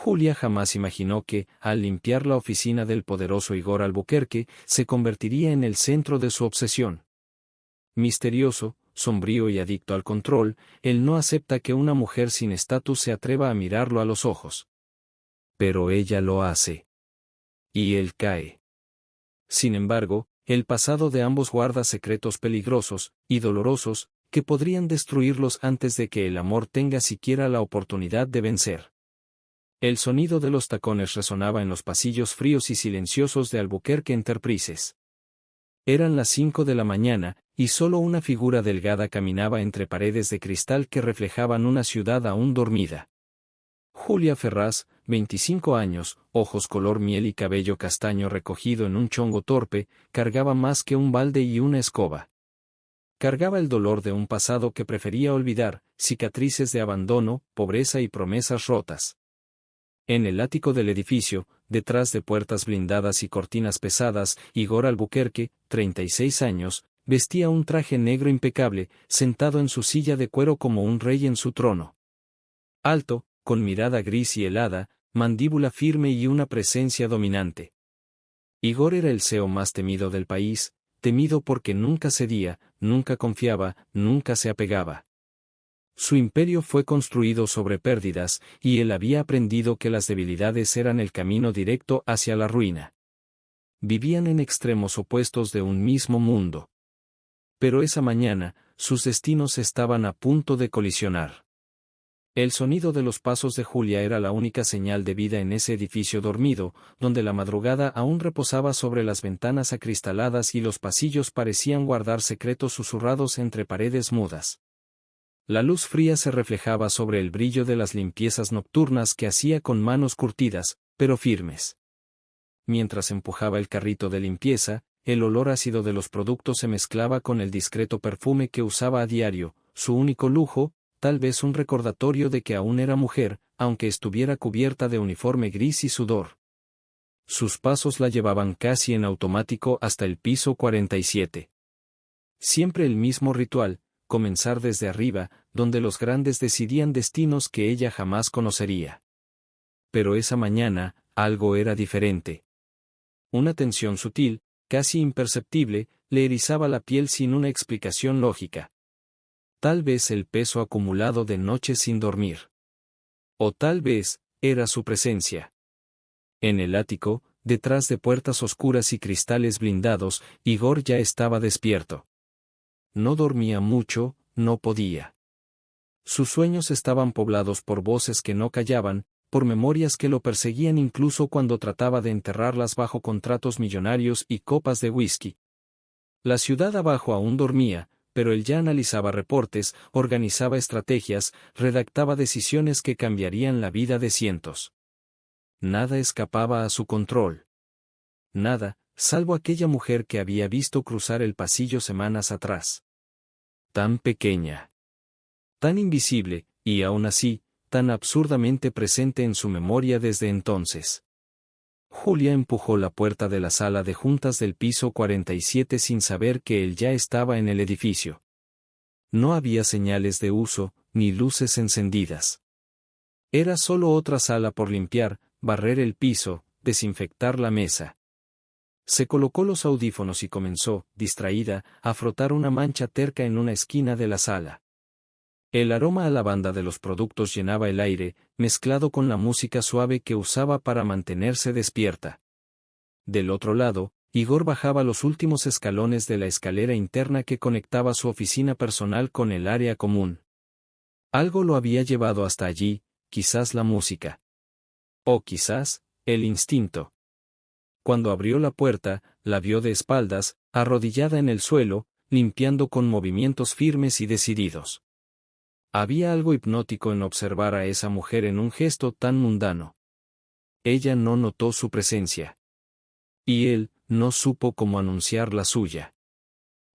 Julia jamás imaginó que, al limpiar la oficina del poderoso Igor Albuquerque, se convertiría en el centro de su obsesión. Misterioso, sombrío y adicto al control, él no acepta que una mujer sin estatus se atreva a mirarlo a los ojos. Pero ella lo hace. Y él cae. Sin embargo, el pasado de ambos guarda secretos peligrosos y dolorosos, que podrían destruirlos antes de que el amor tenga siquiera la oportunidad de vencer. El sonido de los tacones resonaba en los pasillos fríos y silenciosos de Albuquerque Enterprises. Eran las 5 de la mañana, y solo una figura delgada caminaba entre paredes de cristal que reflejaban una ciudad aún dormida. Julia Ferraz, 25 años, ojos color miel y cabello castaño recogido en un chongo torpe, cargaba más que un balde y una escoba. Cargaba el dolor de un pasado que prefería olvidar, cicatrices de abandono, pobreza y promesas rotas. En el ático del edificio, detrás de puertas blindadas y cortinas pesadas, Igor Albuquerque, 36 años, vestía un traje negro impecable, sentado en su silla de cuero como un rey en su trono. Alto, con mirada gris y helada, mandíbula firme y una presencia dominante. Igor era el CEO más temido del país, temido porque nunca cedía, nunca confiaba, nunca se apegaba. Su imperio fue construido sobre pérdidas, y él había aprendido que las debilidades eran el camino directo hacia la ruina. Vivían en extremos opuestos de un mismo mundo. Pero esa mañana, sus destinos estaban a punto de colisionar. El sonido de los pasos de Julia era la única señal de vida en ese edificio dormido, donde la madrugada aún reposaba sobre las ventanas acristaladas y los pasillos parecían guardar secretos susurrados entre paredes mudas. La luz fría se reflejaba sobre el brillo de las limpiezas nocturnas que hacía con manos curtidas, pero firmes. Mientras empujaba el carrito de limpieza, el olor ácido de los productos se mezclaba con el discreto perfume que usaba a diario, su único lujo, tal vez un recordatorio de que aún era mujer, aunque estuviera cubierta de uniforme gris y sudor. Sus pasos la llevaban casi en automático hasta el piso 47. Siempre el mismo ritual, comenzar desde arriba, donde los grandes decidían destinos que ella jamás conocería. Pero esa mañana, algo era diferente. Una tensión sutil, casi imperceptible, le erizaba la piel sin una explicación lógica. Tal vez el peso acumulado de noches sin dormir. O tal vez, era su presencia. En el ático, detrás de puertas oscuras y cristales blindados, Igor ya estaba despierto. No dormía mucho, no podía. Sus sueños estaban poblados por voces que no callaban, por memorias que lo perseguían incluso cuando trataba de enterrarlas bajo contratos millonarios y copas de whisky. La ciudad abajo aún dormía, pero él ya analizaba reportes, organizaba estrategias, redactaba decisiones que cambiarían la vida de cientos. Nada escapaba a su control. Nada, salvo aquella mujer que había visto cruzar el pasillo semanas atrás. Tan pequeña. Tan invisible, y aún así, tan absurdamente presente en su memoria desde entonces. Julia empujó la puerta de la sala de juntas del piso 47 sin saber que él ya estaba en el edificio. No había señales de uso, ni luces encendidas. Era solo otra sala por limpiar, barrer el piso, desinfectar la mesa. Se colocó los audífonos y comenzó, distraída, a frotar una mancha terca en una esquina de la sala. El aroma a lavanda de los productos llenaba el aire, mezclado con la música suave que usaba para mantenerse despierta. Del otro lado, Igor bajaba los últimos escalones de la escalera interna que conectaba su oficina personal con el área común. Algo lo había llevado hasta allí, quizás la música. O quizás, el instinto. Cuando abrió la puerta, la vio de espaldas, arrodillada en el suelo, limpiando con movimientos firmes y decididos. Había algo hipnótico en observar a esa mujer en un gesto tan mundano. Ella no notó su presencia. Y él, no supo cómo anunciar la suya.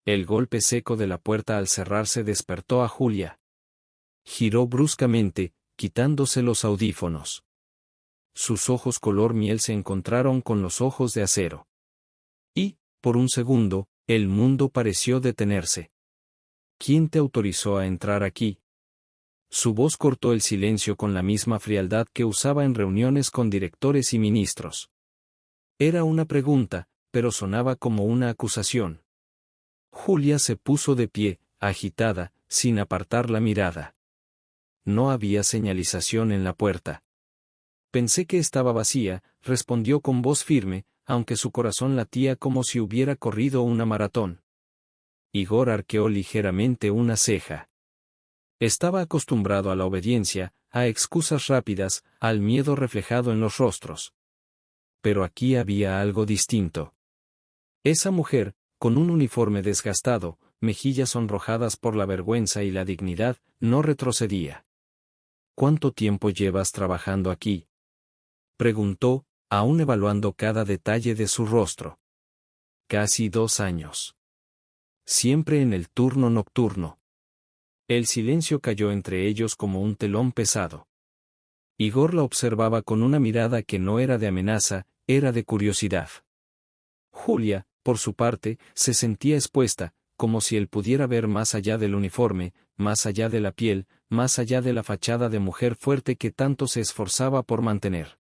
El golpe seco de la puerta al cerrarse despertó a Julia. Giró bruscamente, quitándose los audífonos. Sus ojos color miel se encontraron con los ojos de acero. Y, por un segundo, el mundo pareció detenerse. ¿Quién te autorizó a entrar aquí? Su voz cortó el silencio con la misma frialdad que usaba en reuniones con directores y ministros. Era una pregunta, pero sonaba como una acusación. Julia se puso de pie, agitada, sin apartar la mirada. No había señalización en la puerta. Pensé que estaba vacía, respondió con voz firme, aunque su corazón latía como si hubiera corrido una maratón. Igor arqueó ligeramente una ceja. Estaba acostumbrado a la obediencia, a excusas rápidas, al miedo reflejado en los rostros. Pero aquí había algo distinto. Esa mujer, con un uniforme desgastado, mejillas sonrojadas por la vergüenza y la dignidad, no retrocedía. ¿Cuánto tiempo llevas trabajando aquí?, preguntó, aún evaluando cada detalle de su rostro. Casi 2 años. Siempre en el turno nocturno. El silencio cayó entre ellos como un telón pesado. Igor la observaba con una mirada que no era de amenaza, era de curiosidad. Julia, por su parte, se sentía expuesta, como si él pudiera ver más allá del uniforme, más allá de la piel, más allá de la fachada de mujer fuerte que tanto se esforzaba por mantener.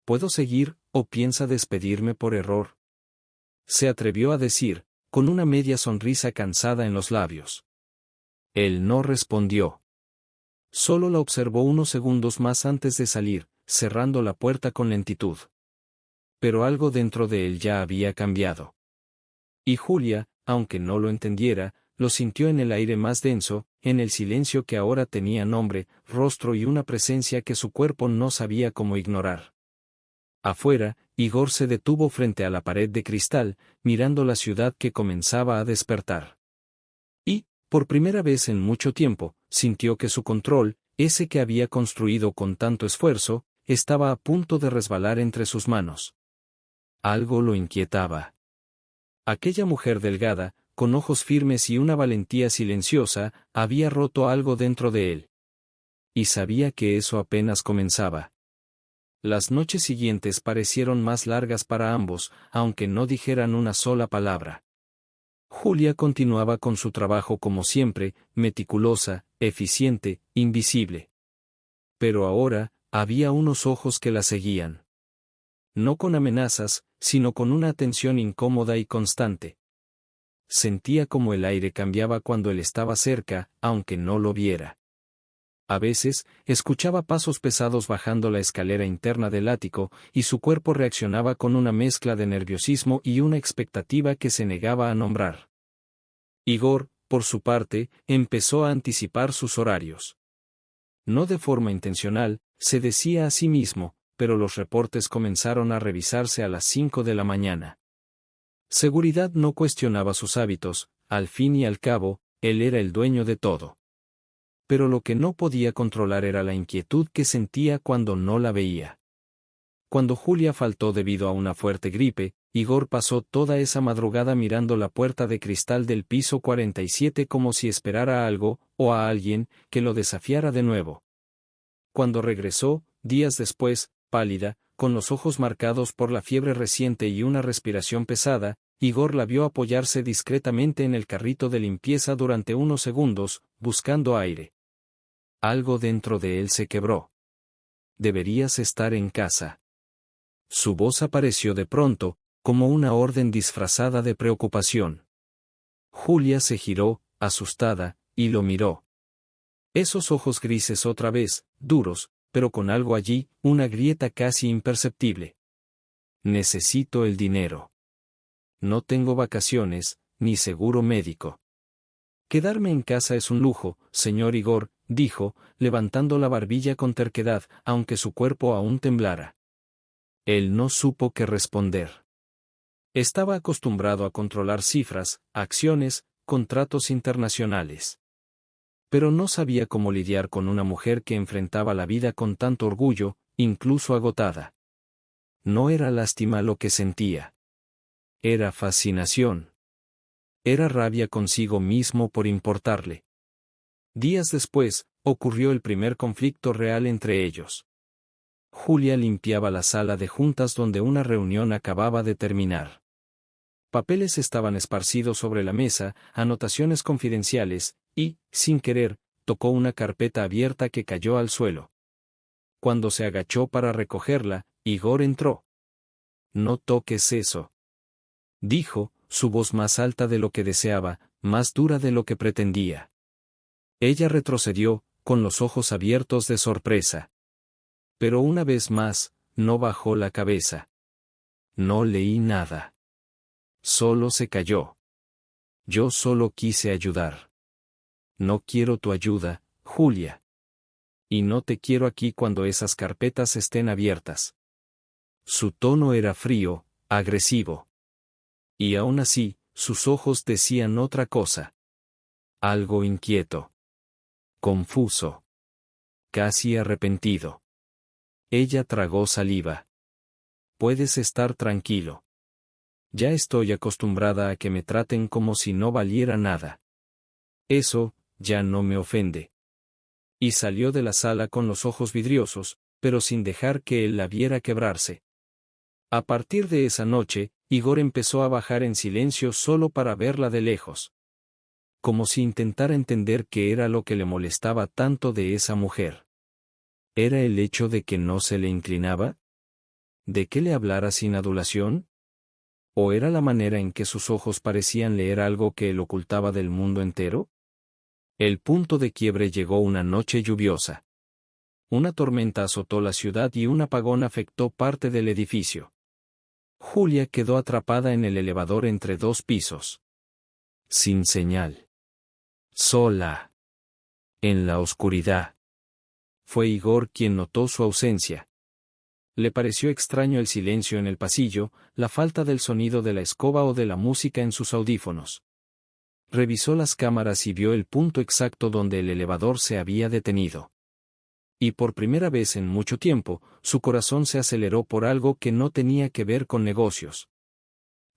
¿Puedo seguir, o piensa despedirme por error?, se atrevió a decir, con una media sonrisa cansada en los labios. Él no respondió. Solo la observó unos segundos más antes de salir, cerrando la puerta con lentitud. Pero algo dentro de él ya había cambiado. Y Julia, aunque no lo entendiera, lo sintió en el aire más denso, en el silencio que ahora tenía nombre, rostro y una presencia que su cuerpo no sabía cómo ignorar. Afuera, Igor se detuvo frente a la pared de cristal, mirando la ciudad que comenzaba a despertar. Y, por primera vez en mucho tiempo, sintió que su control, ese que había construido con tanto esfuerzo, estaba a punto de resbalar entre sus manos. Algo lo inquietaba. Aquella mujer delgada, con ojos firmes y una valentía silenciosa, había roto algo dentro de él. Y sabía que eso apenas comenzaba. Las noches siguientes parecieron más largas para ambos, aunque no dijeran una sola palabra. Julia continuaba con su trabajo como siempre, meticulosa, eficiente, invisible. Pero ahora, había unos ojos que la seguían. No con amenazas, sino con una atención incómoda y constante. Sentía como el aire cambiaba cuando él estaba cerca, aunque no lo viera. A veces, escuchaba pasos pesados bajando la escalera interna del ático, y su cuerpo reaccionaba con una mezcla de nerviosismo y una expectativa que se negaba a nombrar. Igor, por su parte, empezó a anticipar sus horarios. No de forma intencional, se decía a sí mismo, pero los reportes comenzaron a revisarse a las 5 de la mañana. Seguridad no cuestionaba sus hábitos, al fin y al cabo, él era el dueño de todo. Pero lo que no podía controlar era la inquietud que sentía cuando no la veía. Cuando Julia faltó debido a una fuerte gripe, Igor pasó toda esa madrugada mirando la puerta de cristal del piso 47 como si esperara a algo, o a alguien, que lo desafiara de nuevo. Cuando regresó, días después, pálida, con los ojos marcados por la fiebre reciente y una respiración pesada, Igor la vio apoyarse discretamente en el carrito de limpieza durante unos segundos, buscando aire. Algo dentro de él se quebró. Deberías estar en casa. Su voz apareció de pronto, como una orden disfrazada de preocupación. Julia se giró, asustada, y lo miró. Esos ojos grises otra vez, duros, pero con algo allí, una grieta casi imperceptible. Necesito el dinero. No tengo vacaciones, ni seguro médico. Quedarme en casa es un lujo, señor Igor, dijo, levantando la barbilla con terquedad, aunque su cuerpo aún temblara. Él no supo qué responder. Estaba acostumbrado a controlar cifras, acciones, contratos internacionales. Pero no sabía cómo lidiar con una mujer que enfrentaba la vida con tanto orgullo, incluso agotada. No era lástima lo que sentía. Era fascinación. Era rabia consigo mismo por importarle. Días después, ocurrió el primer conflicto real entre ellos. Julia limpiaba la sala de juntas donde una reunión acababa de terminar. Papeles estaban esparcidos sobre la mesa, anotaciones confidenciales, y, sin querer, tocó una carpeta abierta que cayó al suelo. Cuando se agachó para recogerla, Igor entró. «No toques eso», dijo, su voz más alta de lo que deseaba, más dura de lo que pretendía. Ella retrocedió, con los ojos abiertos de sorpresa. Pero una vez más, no bajó la cabeza. «No leí nada. Solo se cayó. Yo solo quise ayudar. No quiero tu ayuda, Julia. Y no te quiero aquí cuando esas carpetas estén abiertas». Su tono era frío, agresivo. Y aún así, sus ojos decían otra cosa. Algo inquieto. Confuso. Casi arrepentido. Ella tragó saliva. «Puedes estar tranquilo. Ya estoy acostumbrada a que me traten como si no valiera nada. Eso, ya no me ofende». Y salió de la sala con los ojos vidriosos, pero sin dejar que él la viera quebrarse. A partir de esa noche, Igor empezó a bajar en silencio solo para verla de lejos. Como si intentara entender qué era lo que le molestaba tanto de esa mujer. ¿Era el hecho de que no se le inclinaba? ¿De que le hablara sin adulación? ¿O era la manera en que sus ojos parecían leer algo que él ocultaba del mundo entero? El punto de quiebre llegó una noche lluviosa. Una tormenta azotó la ciudad y un apagón afectó parte del edificio. Julia quedó atrapada en el elevador entre dos pisos. Sin señal. Sola. En la oscuridad. Fue Igor quien notó su ausencia. Le pareció extraño el silencio en el pasillo, la falta del sonido de la escoba o de la música en sus audífonos. Revisó las cámaras y vio el punto exacto donde el elevador se había detenido. Y por primera vez en mucho tiempo, su corazón se aceleró por algo que no tenía que ver con negocios.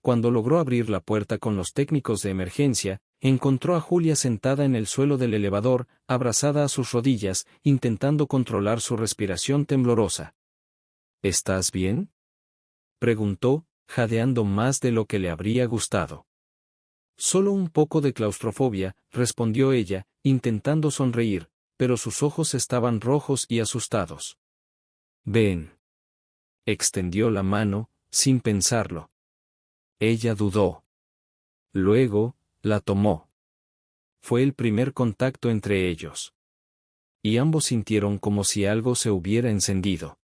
Cuando logró abrir la puerta con los técnicos de emergencia, encontró a Julia sentada en el suelo del elevador, abrazada a sus rodillas, intentando controlar su respiración temblorosa. «¿Estás bien?», preguntó, jadeando más de lo que le habría gustado. «Solo un poco de claustrofobia», respondió ella, intentando sonreír, pero sus ojos estaban rojos y asustados. «Ven». Extendió la mano, sin pensarlo. Ella dudó. Luego, la tomó. Fue el primer contacto entre ellos. Y ambos sintieron como si algo se hubiera encendido.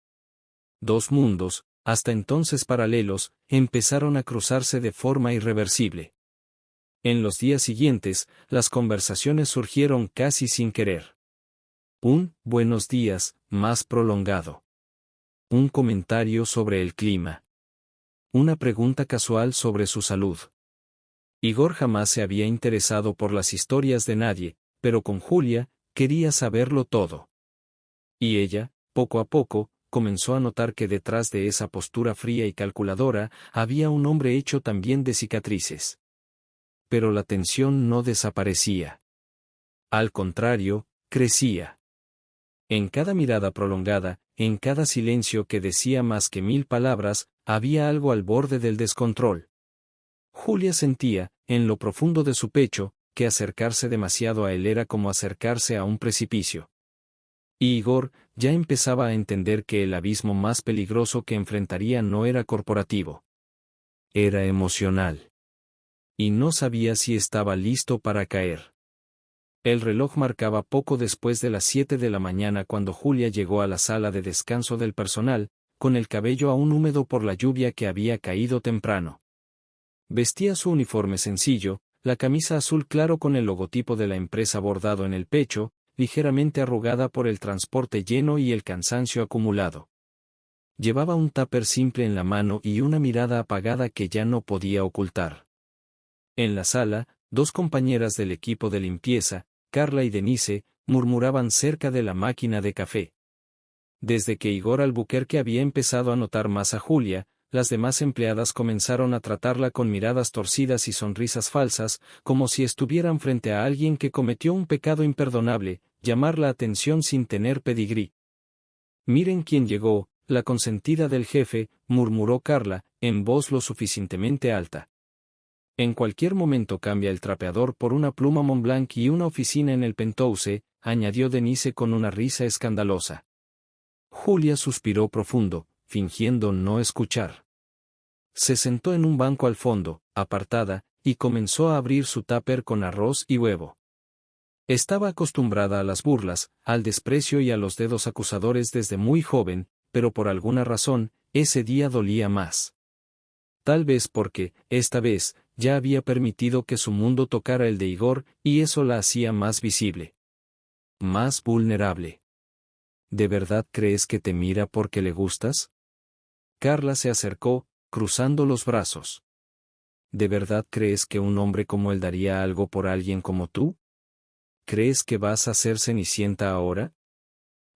Dos mundos, hasta entonces paralelos, empezaron a cruzarse de forma irreversible. En los días siguientes, las conversaciones surgieron casi sin querer. Un «buenos días» más prolongado. Un comentario sobre el clima. Una pregunta casual sobre su salud. Igor jamás se había interesado por las historias de nadie, pero con Julia, quería saberlo todo. Y ella, poco a poco, comenzó a notar que detrás de esa postura fría y calculadora, había un hombre hecho también de cicatrices. Pero la tensión no desaparecía. Al contrario, crecía. En cada mirada prolongada, en cada silencio que decía más que 1000 palabras, había algo al borde del descontrol. Julia sentía, en lo profundo de su pecho, que acercarse demasiado a él era como acercarse a un precipicio. Y Igor ya empezaba a entender que el abismo más peligroso que enfrentaría no era corporativo. Era emocional. Y no sabía si estaba listo para caer. El reloj marcaba poco después de las 7 de la mañana cuando Julia llegó a la sala de descanso del personal, con el cabello aún húmedo por la lluvia que había caído temprano. Vestía su uniforme sencillo, la camisa azul claro con el logotipo de la empresa bordado en el pecho, ligeramente arrugada por el transporte lleno y el cansancio acumulado. Llevaba un tupper simple en la mano y una mirada apagada que ya no podía ocultar. En la sala, dos compañeras del equipo de limpieza, Carla y Denise, murmuraban cerca de la máquina de café. Desde que Igor Albuquerque había empezado a notar más a Julia, las demás empleadas comenzaron a tratarla con miradas torcidas y sonrisas falsas, como si estuvieran frente a alguien que cometió un pecado imperdonable, llamar la atención sin tener pedigrí. «Miren quién llegó, la consentida del jefe», murmuró Carla, en voz lo suficientemente alta. «En cualquier momento cambia el trapeador por una pluma Montblanc y una oficina en el penthouse», añadió Denise con una risa escandalosa. Julia suspiró profundo, fingiendo no escuchar. Se sentó en un banco al fondo, apartada, y comenzó a abrir su tupper con arroz y huevo. Estaba acostumbrada a las burlas, al desprecio y a los dedos acusadores desde muy joven, pero por alguna razón, ese día dolía más. Tal vez porque, esta vez, ya había permitido que su mundo tocara el de Igor, y eso la hacía más visible. Más vulnerable. ¿De verdad crees que te mira porque le gustas? Carla se acercó, cruzando los brazos. ¿De verdad crees que un hombre como él daría algo por alguien como tú? ¿Crees que vas a ser Cenicienta ahora?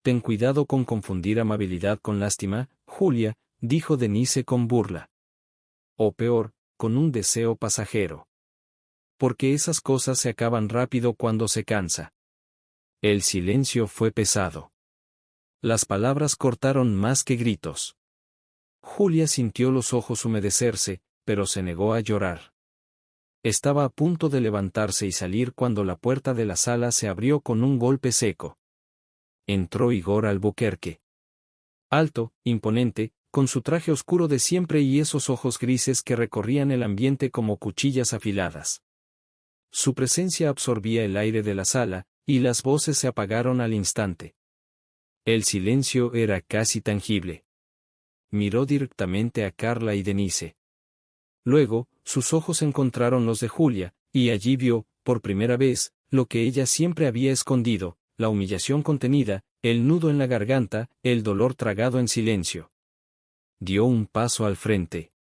Ten cuidado con confundir amabilidad con lástima, Julia, dijo Denise con burla. O peor, con un deseo pasajero. Porque esas cosas se acaban rápido cuando se cansa. El silencio fue pesado. Las palabras cortaron más que gritos. Julia sintió los ojos humedecerse, pero se negó a llorar. Estaba a punto de levantarse y salir cuando la puerta de la sala se abrió con un golpe seco. Entró Igor Albuquerque. Alto, imponente, con su traje oscuro de siempre y esos ojos grises que recorrían el ambiente como cuchillas afiladas. Su presencia absorbía el aire de la sala, y las voces se apagaron al instante. El silencio era casi tangible. Miró directamente a Carla y Denise. Luego, sus ojos encontraron los de Julia, y allí vio, por primera vez, lo que ella siempre había escondido, la humillación contenida, el nudo en la garganta, el dolor tragado en silencio. Dio un paso al frente.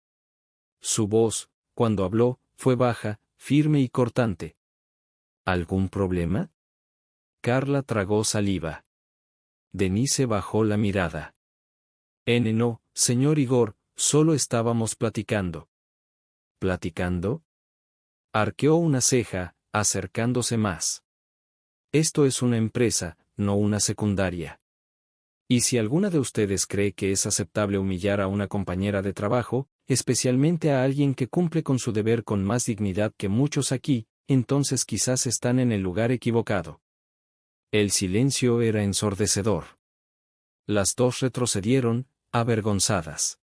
Su voz, cuando habló, fue baja, firme y cortante. ¿Algún problema? Carla tragó saliva. Denise bajó la mirada. No, señor Igor, solo estábamos platicando. ¿Platicando? Arqueó una ceja, acercándose más. Esto es una empresa, no una secundaria. Y si alguna de ustedes cree que es aceptable humillar a una compañera de trabajo, especialmente a alguien que cumple con su deber con más dignidad que muchos aquí, entonces quizás están en el lugar equivocado. El silencio era ensordecedor. Las dos retrocedieron, avergonzadas.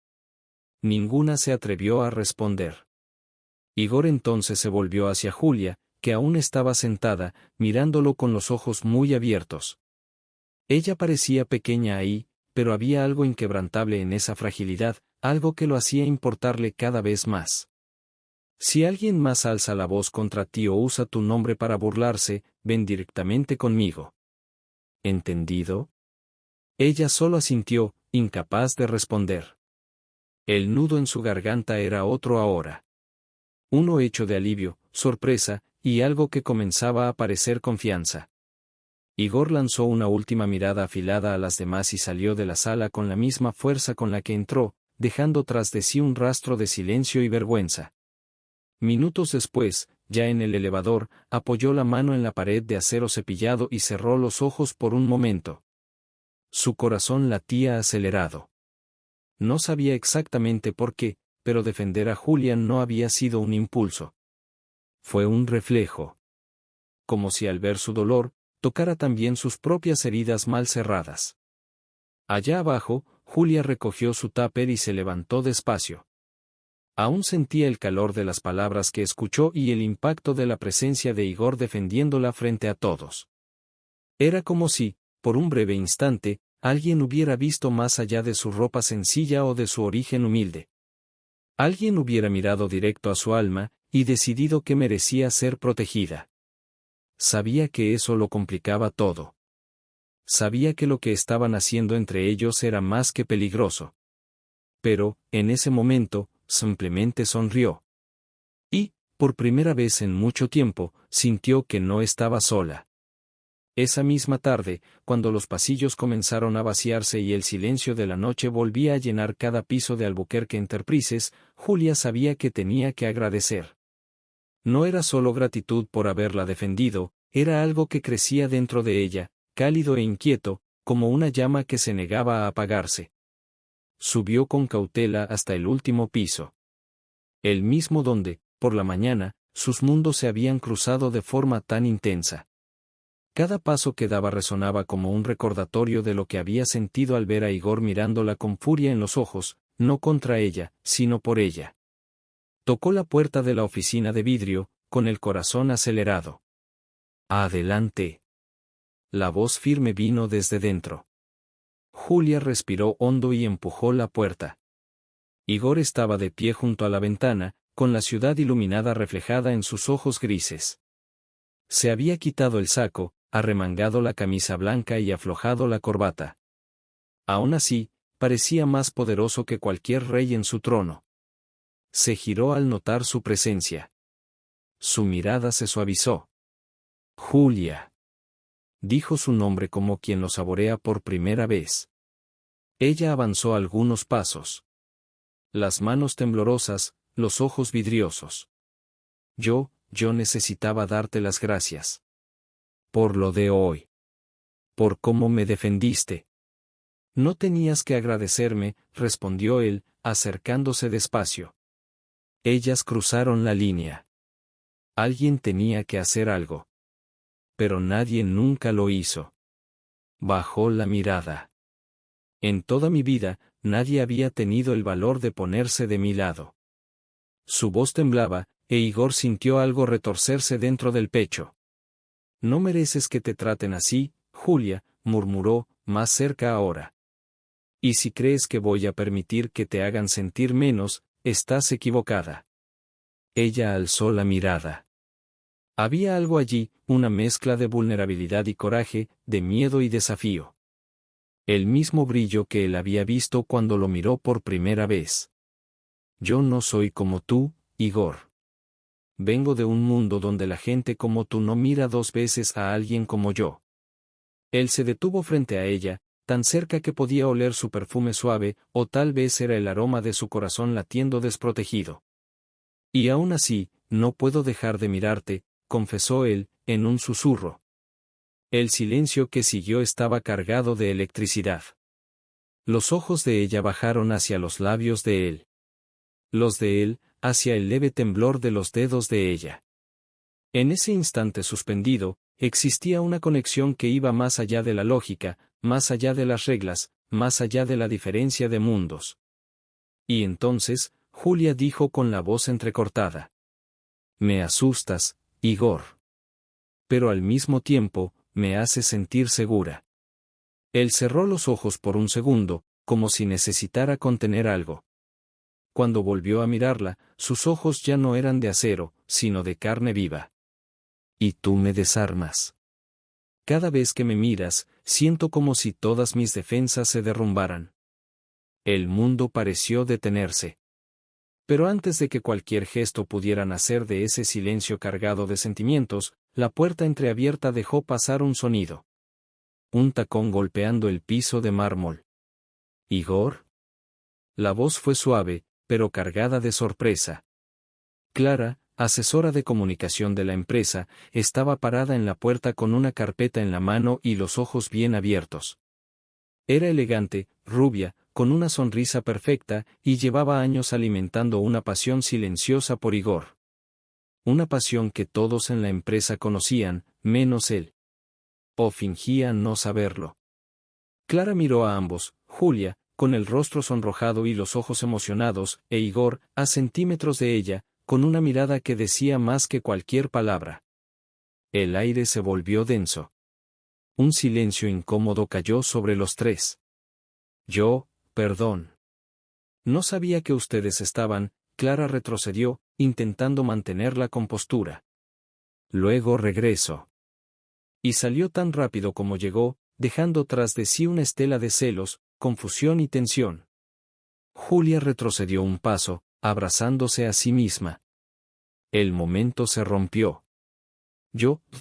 Ninguna se atrevió a responder. Igor entonces se volvió hacia Julia, que aún estaba sentada, mirándolo con los ojos muy abiertos. Ella parecía pequeña ahí, pero había algo inquebrantable en esa fragilidad, algo que lo hacía importarle cada vez más. Si alguien más alza la voz contra ti o usa tu nombre para burlarse, ven directamente conmigo. ¿Entendido? Ella solo asintió, incapaz de responder. El nudo en su garganta era otro ahora. Uno hecho de alivio, sorpresa, y algo que comenzaba a parecer confianza. Igor lanzó una última mirada afilada a las demás y salió de la sala con la misma fuerza con la que entró, dejando tras de sí un rastro de silencio y vergüenza. Minutos después, ya en el elevador, apoyó la mano en la pared de acero cepillado y cerró los ojos por un momento. Su corazón latía acelerado. No sabía exactamente por qué, pero defender a Julian no había sido un impulso. Fue un reflejo. Como si al ver su dolor, tocara también sus propias heridas mal cerradas. Allá abajo, Julia recogió su tupper y se levantó despacio. Aún sentía el calor de las palabras que escuchó y el impacto de la presencia de Igor defendiéndola frente a todos. Era como si, por un breve instante, alguien hubiera visto más allá de su ropa sencilla o de su origen humilde. Alguien hubiera mirado directo a su alma, y decidido que merecía ser protegida. Sabía que eso lo complicaba todo. Sabía que lo que estaban haciendo entre ellos era más que peligroso. Pero, en ese momento, simplemente sonrió. Y, por primera vez en mucho tiempo, sintió que no estaba sola. Esa misma tarde, cuando los pasillos comenzaron a vaciarse y el silencio de la noche volvía a llenar cada piso de Albuquerque Enterprises, Julia sabía que tenía que agradecer. No era solo gratitud por haberla defendido, era algo que crecía dentro de ella, cálido e inquieto, como una llama que se negaba a apagarse. Subió con cautela hasta el último piso. El mismo donde, por la mañana, sus mundos se habían cruzado de forma tan intensa. Cada paso que daba resonaba como un recordatorio de lo que había sentido al ver a Igor mirándola con furia en los ojos, no contra ella, sino por ella. Tocó la puerta de la oficina de vidrio, con el corazón acelerado. «Adelante». La voz firme vino desde dentro. Julia respiró hondo y empujó la puerta. Igor estaba de pie junto a la ventana, con la ciudad iluminada reflejada en sus ojos grises. Se había quitado el saco, arremangado la camisa blanca y aflojado la corbata. Aún así, parecía más poderoso que cualquier rey en su trono. Se giró al notar su presencia. Su mirada se suavizó. «Julia», dijo su nombre como quien lo saborea por primera vez. Ella avanzó algunos pasos. Las manos temblorosas, los ojos vidriosos. Yo necesitaba darte las gracias. Por lo de hoy. Por cómo me defendiste». «No tenías que agradecerme», respondió él, acercándose despacio. Ellas cruzaron la línea. Alguien tenía que hacer algo. Pero nadie nunca lo hizo. Bajó la mirada. En toda mi vida, nadie había tenido el valor de ponerse de mi lado. Su voz temblaba, e Igor sintió algo retorcerse dentro del pecho. «No mereces que te traten así, Julia», murmuró, más cerca ahora. «Y si crees que voy a permitir que te hagan sentir menos, estás equivocada». Ella alzó la mirada. Había algo allí, una mezcla de vulnerabilidad y coraje, de miedo y desafío. El mismo brillo que él había visto cuando lo miró por primera vez. «Yo no soy como tú, Igor. Vengo de un mundo donde la gente como tú no mira dos veces a alguien como yo». Él se detuvo frente a ella, tan cerca que podía oler su perfume suave, o tal vez era el aroma de su corazón latiendo desprotegido. «Y aún así, no puedo dejar de mirarte», confesó él, en un susurro. El silencio que siguió estaba cargado de electricidad. Los ojos de ella bajaron hacia los labios de él. Los de él, hacia el leve temblor de los dedos de ella. En ese instante suspendido, existía una conexión que iba más allá de la lógica, más allá de las reglas, más allá de la diferencia de mundos. Y entonces, Julia dijo con la voz entrecortada: «Me asustas, Igor. Pero al mismo tiempo, me hace sentir segura». Él cerró los ojos por un segundo, como si necesitara contener algo. Cuando volvió a mirarla, sus ojos ya no eran de acero, sino de carne viva. «Y tú me desarmas. Cada vez que me miras, siento como si todas mis defensas se derrumbaran». El mundo pareció detenerse. Pero antes de que cualquier gesto pudiera nacer de ese silencio cargado de sentimientos, la puerta entreabierta dejó pasar un sonido. Un tacón golpeando el piso de mármol. «¿Igor?». La voz fue suave, pero cargada de sorpresa. Clara, asesora de comunicación de la empresa, estaba parada en la puerta con una carpeta en la mano y los ojos bien abiertos. Era elegante, rubia, con una sonrisa perfecta, y llevaba años alimentando una pasión silenciosa por Igor. Una pasión que todos en la empresa conocían, menos él. O fingían no saberlo. Clara miró a ambos, Julia, con el rostro sonrojado y los ojos emocionados, e Igor, a centímetros de ella, con una mirada que decía más que cualquier palabra. El aire se volvió denso. Un silencio incómodo cayó sobre los tres. «Perdón. No sabía que ustedes estaban», Clara retrocedió, intentando mantener la compostura. «Luego regreso». Y salió tan rápido como llegó, dejando tras de sí una estela de celos, confusión y tensión. Julia retrocedió un paso, abrazándose a sí misma. El momento se rompió.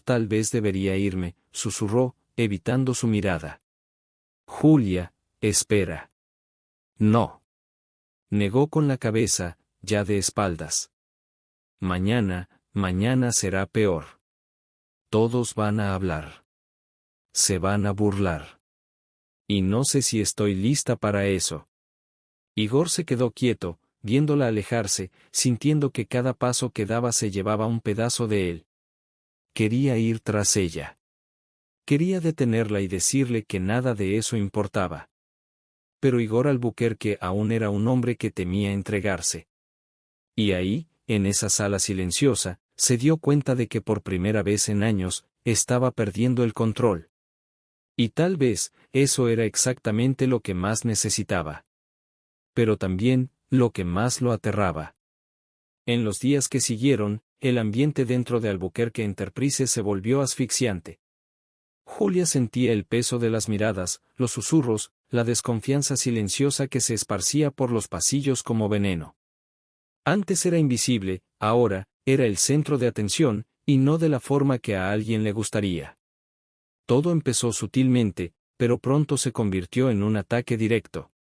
Tal vez debería irme», susurró, evitando su mirada. «Julia, espera». «No». Negó con la cabeza, ya de espaldas. Mañana será peor. Todos van a hablar. Se van a burlar. Y no sé si estoy lista para eso». Igor se quedó quieto, viéndola alejarse, sintiendo que cada paso que daba se llevaba un pedazo de él. Quería ir tras ella. Quería detenerla y decirle que nada de eso importaba. Pero Igor Albuquerque aún era un hombre que temía entregarse. Y ahí, en esa sala silenciosa, se dio cuenta de que por primera vez en años, estaba perdiendo el control. Y tal vez, eso era exactamente lo que más necesitaba. Pero también, lo que más lo aterraba. En los días que siguieron, el ambiente dentro de Albuquerque Enterprises se volvió asfixiante. Julia sentía el peso de las miradas, los susurros, la desconfianza silenciosa que se esparcía por los pasillos como veneno. Antes era invisible, ahora, era el centro de atención, y no de la forma que a alguien le gustaría. Todo empezó sutilmente, pero pronto se convirtió en un ataque directo.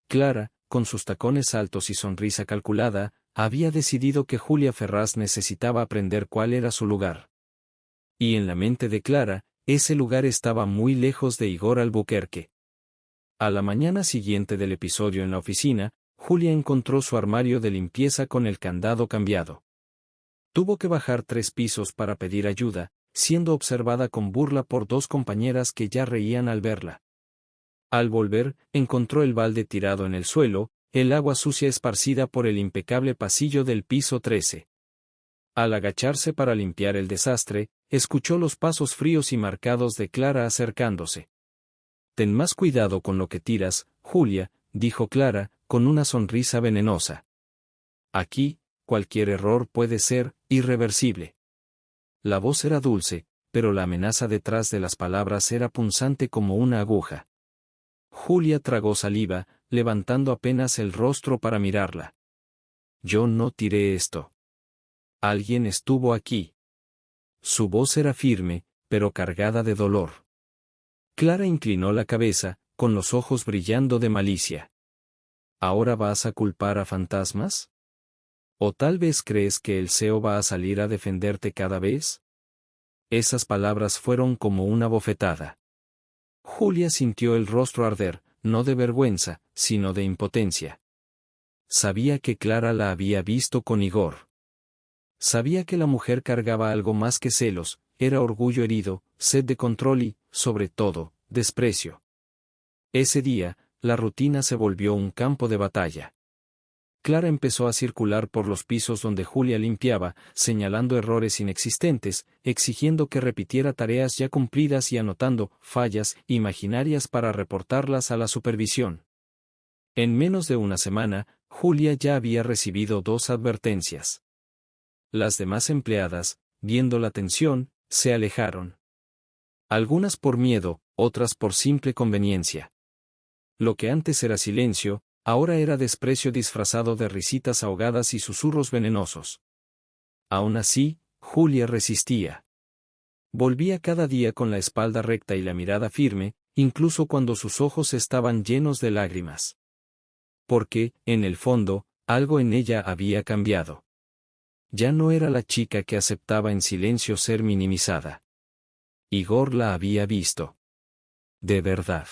Clara, con sus tacones altos y sonrisa calculada, había decidido que Julia Ferraz necesitaba aprender cuál era su lugar. Y en la mente de Clara, ese lugar estaba muy lejos de Igor Albuquerque. A la mañana siguiente del episodio en la oficina, Julia encontró su armario de limpieza con el candado cambiado. Tuvo que bajar 3 pisos para pedir ayuda, siendo observada con burla por 2 compañeras que ya reían al verla. Al volver, encontró el balde tirado en el suelo, el agua sucia esparcida por el impecable pasillo del piso 13. Al agacharse para limpiar el desastre, escuchó los pasos fríos y marcados de Clara acercándose. «Ten más cuidado con lo que tiras, Julia», dijo Clara, con una sonrisa venenosa. «Aquí, cualquier error puede ser irreversible». La voz era dulce, pero la amenaza detrás de las palabras era punzante como una aguja. Julia tragó saliva, levantando apenas el rostro para mirarla. «Yo no tiré esto. Alguien estuvo aquí». Su voz era firme, pero cargada de dolor. Clara inclinó la cabeza, con los ojos brillando de malicia. ¿Ahora vas a culpar a fantasmas? ¿O tal vez crees que el CEO va a salir a defenderte cada vez? Esas palabras fueron como una bofetada. Julia sintió el rostro arder, no de vergüenza, sino de impotencia. Sabía que Clara la había visto con Igor. Sabía que la mujer cargaba algo más que celos, era orgullo herido, sed de control y, sobre todo, desprecio. Ese día, la rutina se volvió un campo de batalla. Clara empezó a circular por los pisos donde Julia limpiaba, señalando errores inexistentes, exigiendo que repitiera tareas ya cumplidas y anotando fallas imaginarias para reportarlas a la supervisión. En menos de una semana, Julia ya había recibido 2 advertencias. Las demás empleadas, viendo la tensión, se alejaron. Algunas por miedo, otras por simple conveniencia. Lo que antes era silencio, ahora era desprecio disfrazado de risitas ahogadas y susurros venenosos. Aún así, Julia resistía. Volvía cada día con la espalda recta y la mirada firme, incluso cuando sus ojos estaban llenos de lágrimas. Porque, en el fondo, algo en ella había cambiado. Ya no era la chica que aceptaba en silencio ser minimizada. Igor la había visto. De verdad.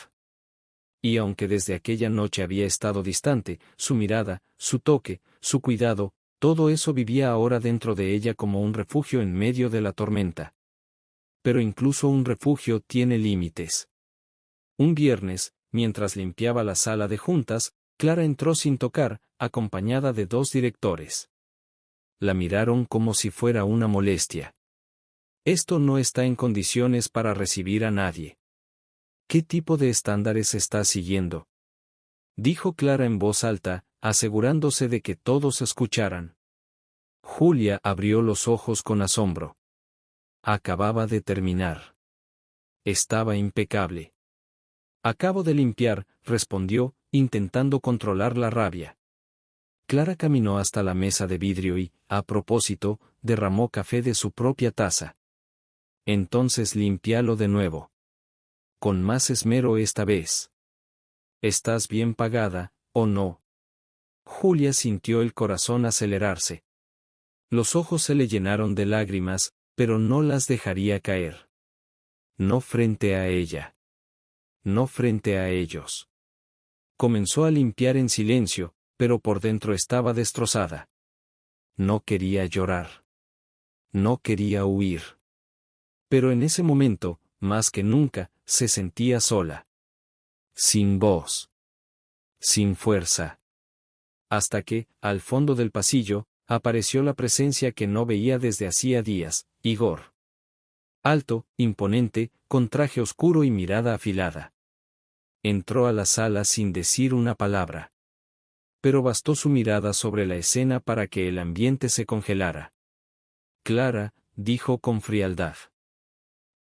Y aunque desde aquella noche había estado distante, su mirada, su toque, su cuidado, todo eso vivía ahora dentro de ella como un refugio en medio de la tormenta. Pero incluso un refugio tiene límites. Un viernes, mientras limpiaba la sala de juntas, Clara entró sin tocar, acompañada de 2 directores. La miraron como si fuera una molestia. Esto no está en condiciones para recibir a nadie. ¿Qué tipo de estándares está siguiendo?, dijo Clara en voz alta, asegurándose de que todos escucharan. Julia abrió los ojos con asombro. Acababa de terminar. Estaba impecable. Acabo de limpiar, respondió, intentando controlar la rabia. Clara caminó hasta la mesa de vidrio y, a propósito, derramó café de su propia taza. Entonces límpialo de nuevo. Con más esmero esta vez. ¿Estás bien pagada, o no? Julia sintió el corazón acelerarse. Los ojos se le llenaron de lágrimas, pero no las dejaría caer. No frente a ella. No frente a ellos. Comenzó a limpiar en silencio, pero por dentro estaba destrozada. No quería llorar. No quería huir. Pero en ese momento, más que nunca, se sentía sola. Sin voz. Sin fuerza. Hasta que, al fondo del pasillo, apareció la presencia que no veía desde hacía días, Igor. Alto, imponente, con traje oscuro y mirada afilada. Entró a la sala sin decir una palabra. Pero bastó su mirada sobre la escena para que el ambiente se congelara. Clara, dijo con frialdad.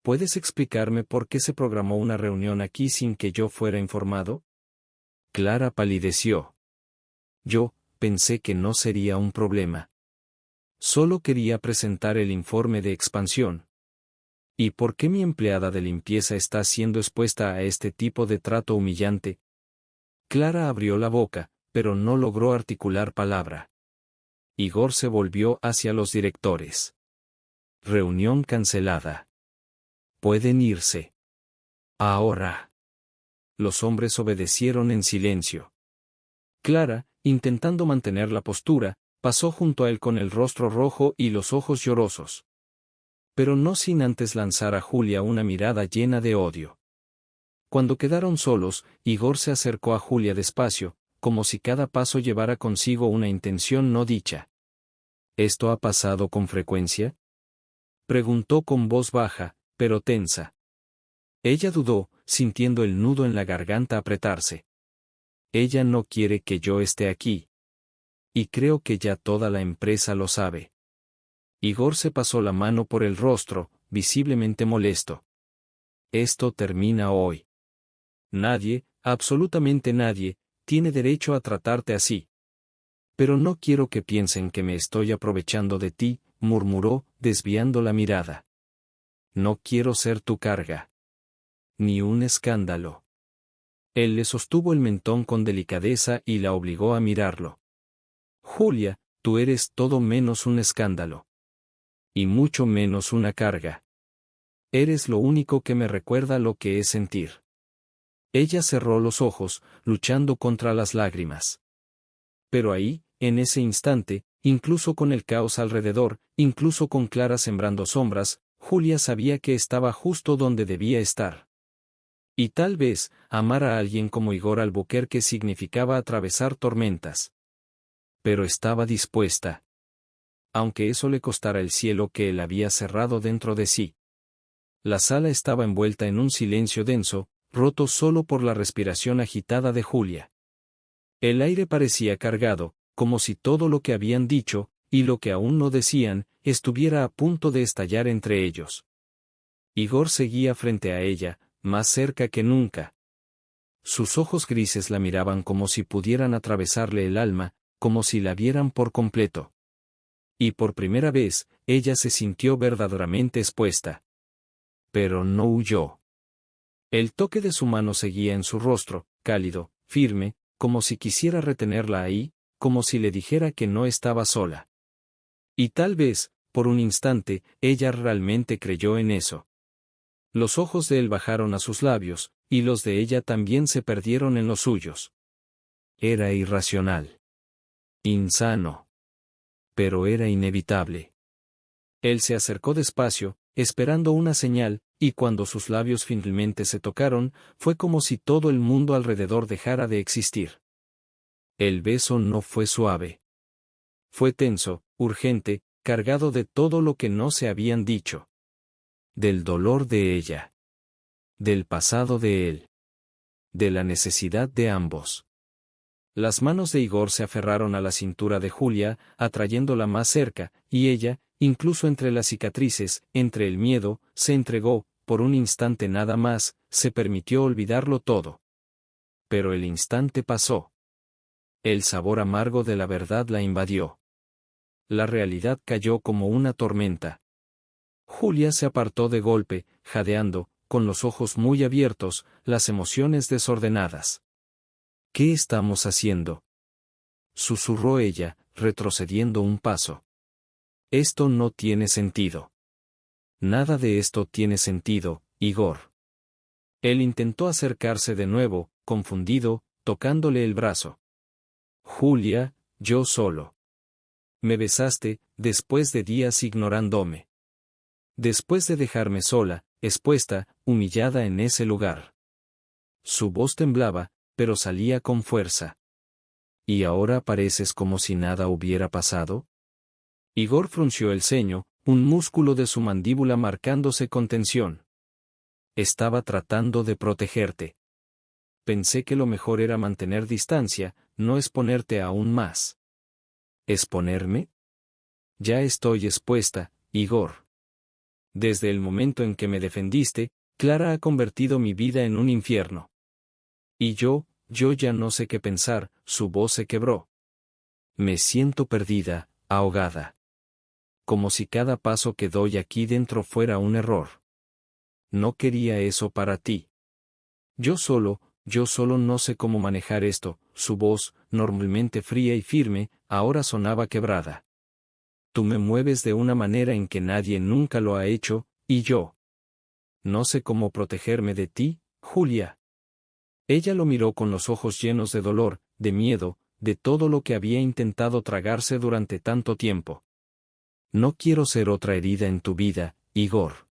¿Puedes explicarme por qué se programó una reunión aquí sin que yo fuera informado? Clara palideció. Yo pensé que no sería un problema. Solo quería presentar el informe de expansión. ¿Y por qué mi empleada de limpieza está siendo expuesta a este tipo de trato humillante? Clara abrió la boca, pero no logró articular palabra. Igor se volvió hacia los directores. Reunión cancelada. Pueden irse. Ahora. Los hombres obedecieron en silencio. Clara, intentando mantener la postura, pasó junto a él con el rostro rojo y los ojos llorosos. Pero no sin antes lanzar a Julia una mirada llena de odio. Cuando quedaron solos, Igor se acercó a Julia despacio, como si cada paso llevara consigo una intención no dicha. ¿Esto ha pasado con frecuencia? Preguntó con voz baja, pero tensa. Ella dudó, sintiendo el nudo en la garganta apretarse. Ella no quiere que yo esté aquí. Y creo que ya toda la empresa lo sabe. Igor se pasó la mano por el rostro, visiblemente molesto. Esto termina hoy. Nadie, absolutamente nadie, tiene derecho a tratarte así. Pero no quiero que piensen que me estoy aprovechando de ti, murmuró, desviando la mirada. No quiero ser tu carga. Ni un escándalo. Él le sostuvo el mentón con delicadeza y la obligó a mirarlo. Julia, tú eres todo menos un escándalo. Y mucho menos una carga. Eres lo único que me recuerda lo que es sentir. Ella cerró los ojos, luchando contra las lágrimas. Pero ahí, en ese instante, incluso con el caos alrededor, incluso con Clara sembrando sombras, Julia sabía que estaba justo donde debía estar. Y tal vez, amar a alguien como Igor Albuquerque significaba atravesar tormentas. Pero estaba dispuesta. Aunque eso le costara el cielo que él había cerrado dentro de sí. La sala estaba envuelta en un silencio denso, roto solo por la respiración agitada de Julia. El aire parecía cargado, como si todo lo que habían dicho, y lo que aún no decían, estuviera a punto de estallar entre ellos. Igor seguía frente a ella, más cerca que nunca. Sus ojos grises la miraban como si pudieran atravesarle el alma, como si la vieran por completo. Y por primera vez, ella se sintió verdaderamente expuesta. Pero no huyó. El toque de su mano seguía en su rostro, cálido, firme, como si quisiera retenerla ahí, como si le dijera que no estaba sola. Y tal vez, por un instante, ella realmente creyó en eso. Los ojos de él bajaron a sus labios, y los de ella también se perdieron en los suyos. Era irracional. Insano. Pero era inevitable. Él se acercó despacio, esperando una señal, y cuando sus labios finalmente se tocaron, fue como si todo el mundo alrededor dejara de existir. El beso no fue suave. Fue tenso, urgente, cargado de todo lo que no se habían dicho. Del dolor de ella. Del pasado de él. De la necesidad de ambos. Las manos de Igor se aferraron a la cintura de Julia, atrayéndola más cerca, y ella, incluso entre las cicatrices, entre el miedo, se entregó, por un instante nada más, se permitió olvidarlo todo. Pero el instante pasó. El sabor amargo de la verdad la invadió. La realidad cayó como una tormenta. Julia se apartó de golpe, jadeando, con los ojos muy abiertos, las emociones desordenadas. ¿Qué estamos haciendo?, susurró ella, retrocediendo un paso. Esto no tiene sentido. Nada de esto tiene sentido, Igor. Él intentó acercarse de nuevo, confundido, tocándole el brazo. Julia, yo solo. Me besaste, después de días ignorándome. Después de dejarme sola, expuesta, humillada en ese lugar. Su voz temblaba, pero salía con fuerza. ¿Y ahora pareces como si nada hubiera pasado? Igor frunció el ceño, un músculo de su mandíbula marcándose con tensión. Estaba tratando de protegerte. Pensé que lo mejor era mantener distancia, no exponerte aún más. ¿Exponerme? Ya estoy expuesta, Igor. Desde el momento en que me defendiste, Clara ha convertido mi vida en un infierno. Y yo ya no sé qué pensar, su voz se quebró. Me siento perdida, ahogada. Como si cada paso que doy aquí dentro fuera un error. No quería eso para ti. Yo solo no sé cómo manejar esto. Su voz, normalmente fría y firme, ahora sonaba quebrada. Tú me mueves de una manera en que nadie nunca lo ha hecho, y yo no sé cómo protegerme de ti, Julia. Ella lo miró con los ojos llenos de dolor, de miedo, de todo lo que había intentado tragarse durante tanto tiempo. No quiero ser otra herida en tu vida, Igor.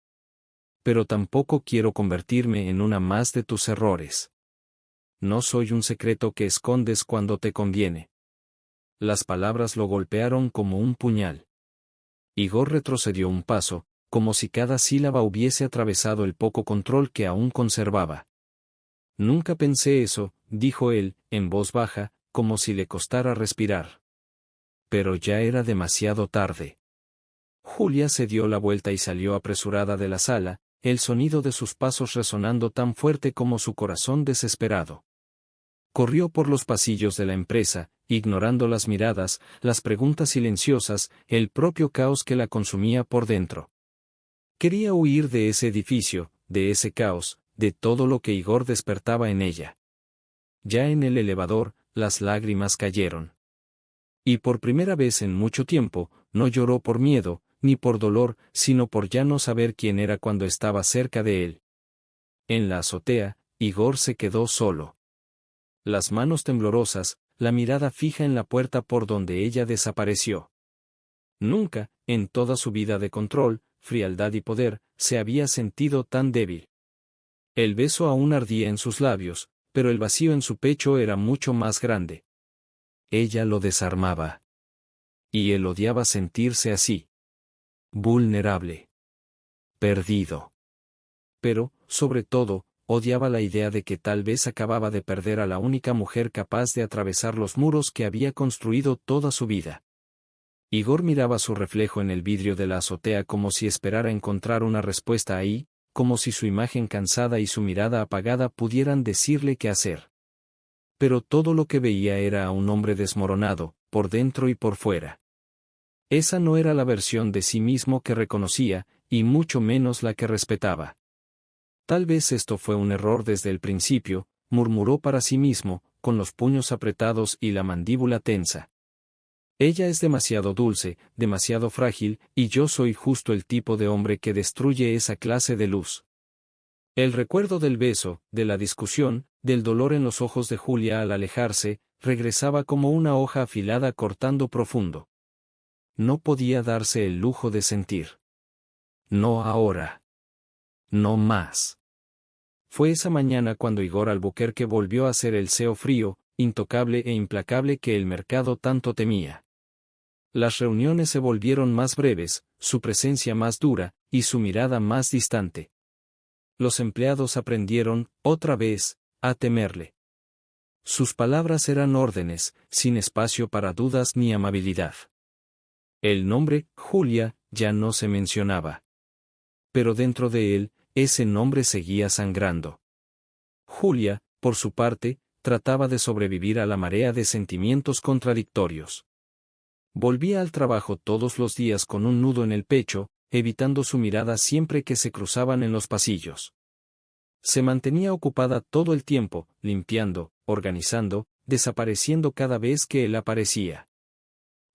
Pero tampoco quiero convertirme en una más de tus errores. No soy un secreto que escondes cuando te conviene. Las palabras lo golpearon como un puñal. Igor retrocedió un paso, como si cada sílaba hubiese atravesado el poco control que aún conservaba. Nunca pensé eso, dijo él, en voz baja, como si le costara respirar. Pero ya era demasiado tarde. Julia se dio la vuelta y salió apresurada de la sala, el sonido de sus pasos resonando tan fuerte como su corazón desesperado. Corrió por los pasillos de la empresa, ignorando las miradas, las preguntas silenciosas, el propio caos que la consumía por dentro. Quería huir de ese edificio, de ese caos, de todo lo que Igor despertaba en ella. Ya en el elevador, las lágrimas cayeron. Y por primera vez en mucho tiempo, no lloró por miedo, ni por dolor, sino por ya no saber quién era cuando estaba cerca de él. En la azotea, Igor se quedó solo. Las manos temblorosas, la mirada fija en la puerta por donde ella desapareció. Nunca, en toda su vida de control, frialdad y poder, se había sentido tan débil. El beso aún ardía en sus labios, pero el vacío en su pecho era mucho más grande. Ella lo desarmaba. Y él odiaba sentirse así. Vulnerable. Perdido. Pero, sobre todo, odiaba la idea de que tal vez acababa de perder a la única mujer capaz de atravesar los muros que había construido toda su vida. Igor miraba su reflejo en el vidrio de la azotea como si esperara encontrar una respuesta ahí, como si su imagen cansada y su mirada apagada pudieran decirle qué hacer. Pero todo lo que veía era a un hombre desmoronado, por dentro y por fuera. Esa no era la versión de sí mismo que reconocía, y mucho menos la que respetaba. Tal vez esto fue un error desde el principio, murmuró para sí mismo, con los puños apretados y la mandíbula tensa. Ella es demasiado dulce, demasiado frágil, y yo soy justo el tipo de hombre que destruye esa clase de luz. El recuerdo del beso, de la discusión, del dolor en los ojos de Julia al alejarse, regresaba como una hoja afilada cortando profundo. No podía darse el lujo de sentir. No ahora. No más. Fue esa mañana cuando Igor Albuquerque volvió a ser el CEO frío, intocable e implacable que el mercado tanto temía. Las reuniones se volvieron más breves, su presencia más dura, y su mirada más distante. Los empleados aprendieron, otra vez, a temerle. Sus palabras eran órdenes, sin espacio para dudas ni amabilidad. El nombre, Julia, ya no se mencionaba. Pero dentro de él, ese nombre seguía sangrando. Julia, por su parte, trataba de sobrevivir a la marea de sentimientos contradictorios. Volvía al trabajo todos los días con un nudo en el pecho, evitando su mirada siempre que se cruzaban en los pasillos. Se mantenía ocupada todo el tiempo, limpiando, organizando, desapareciendo cada vez que él aparecía.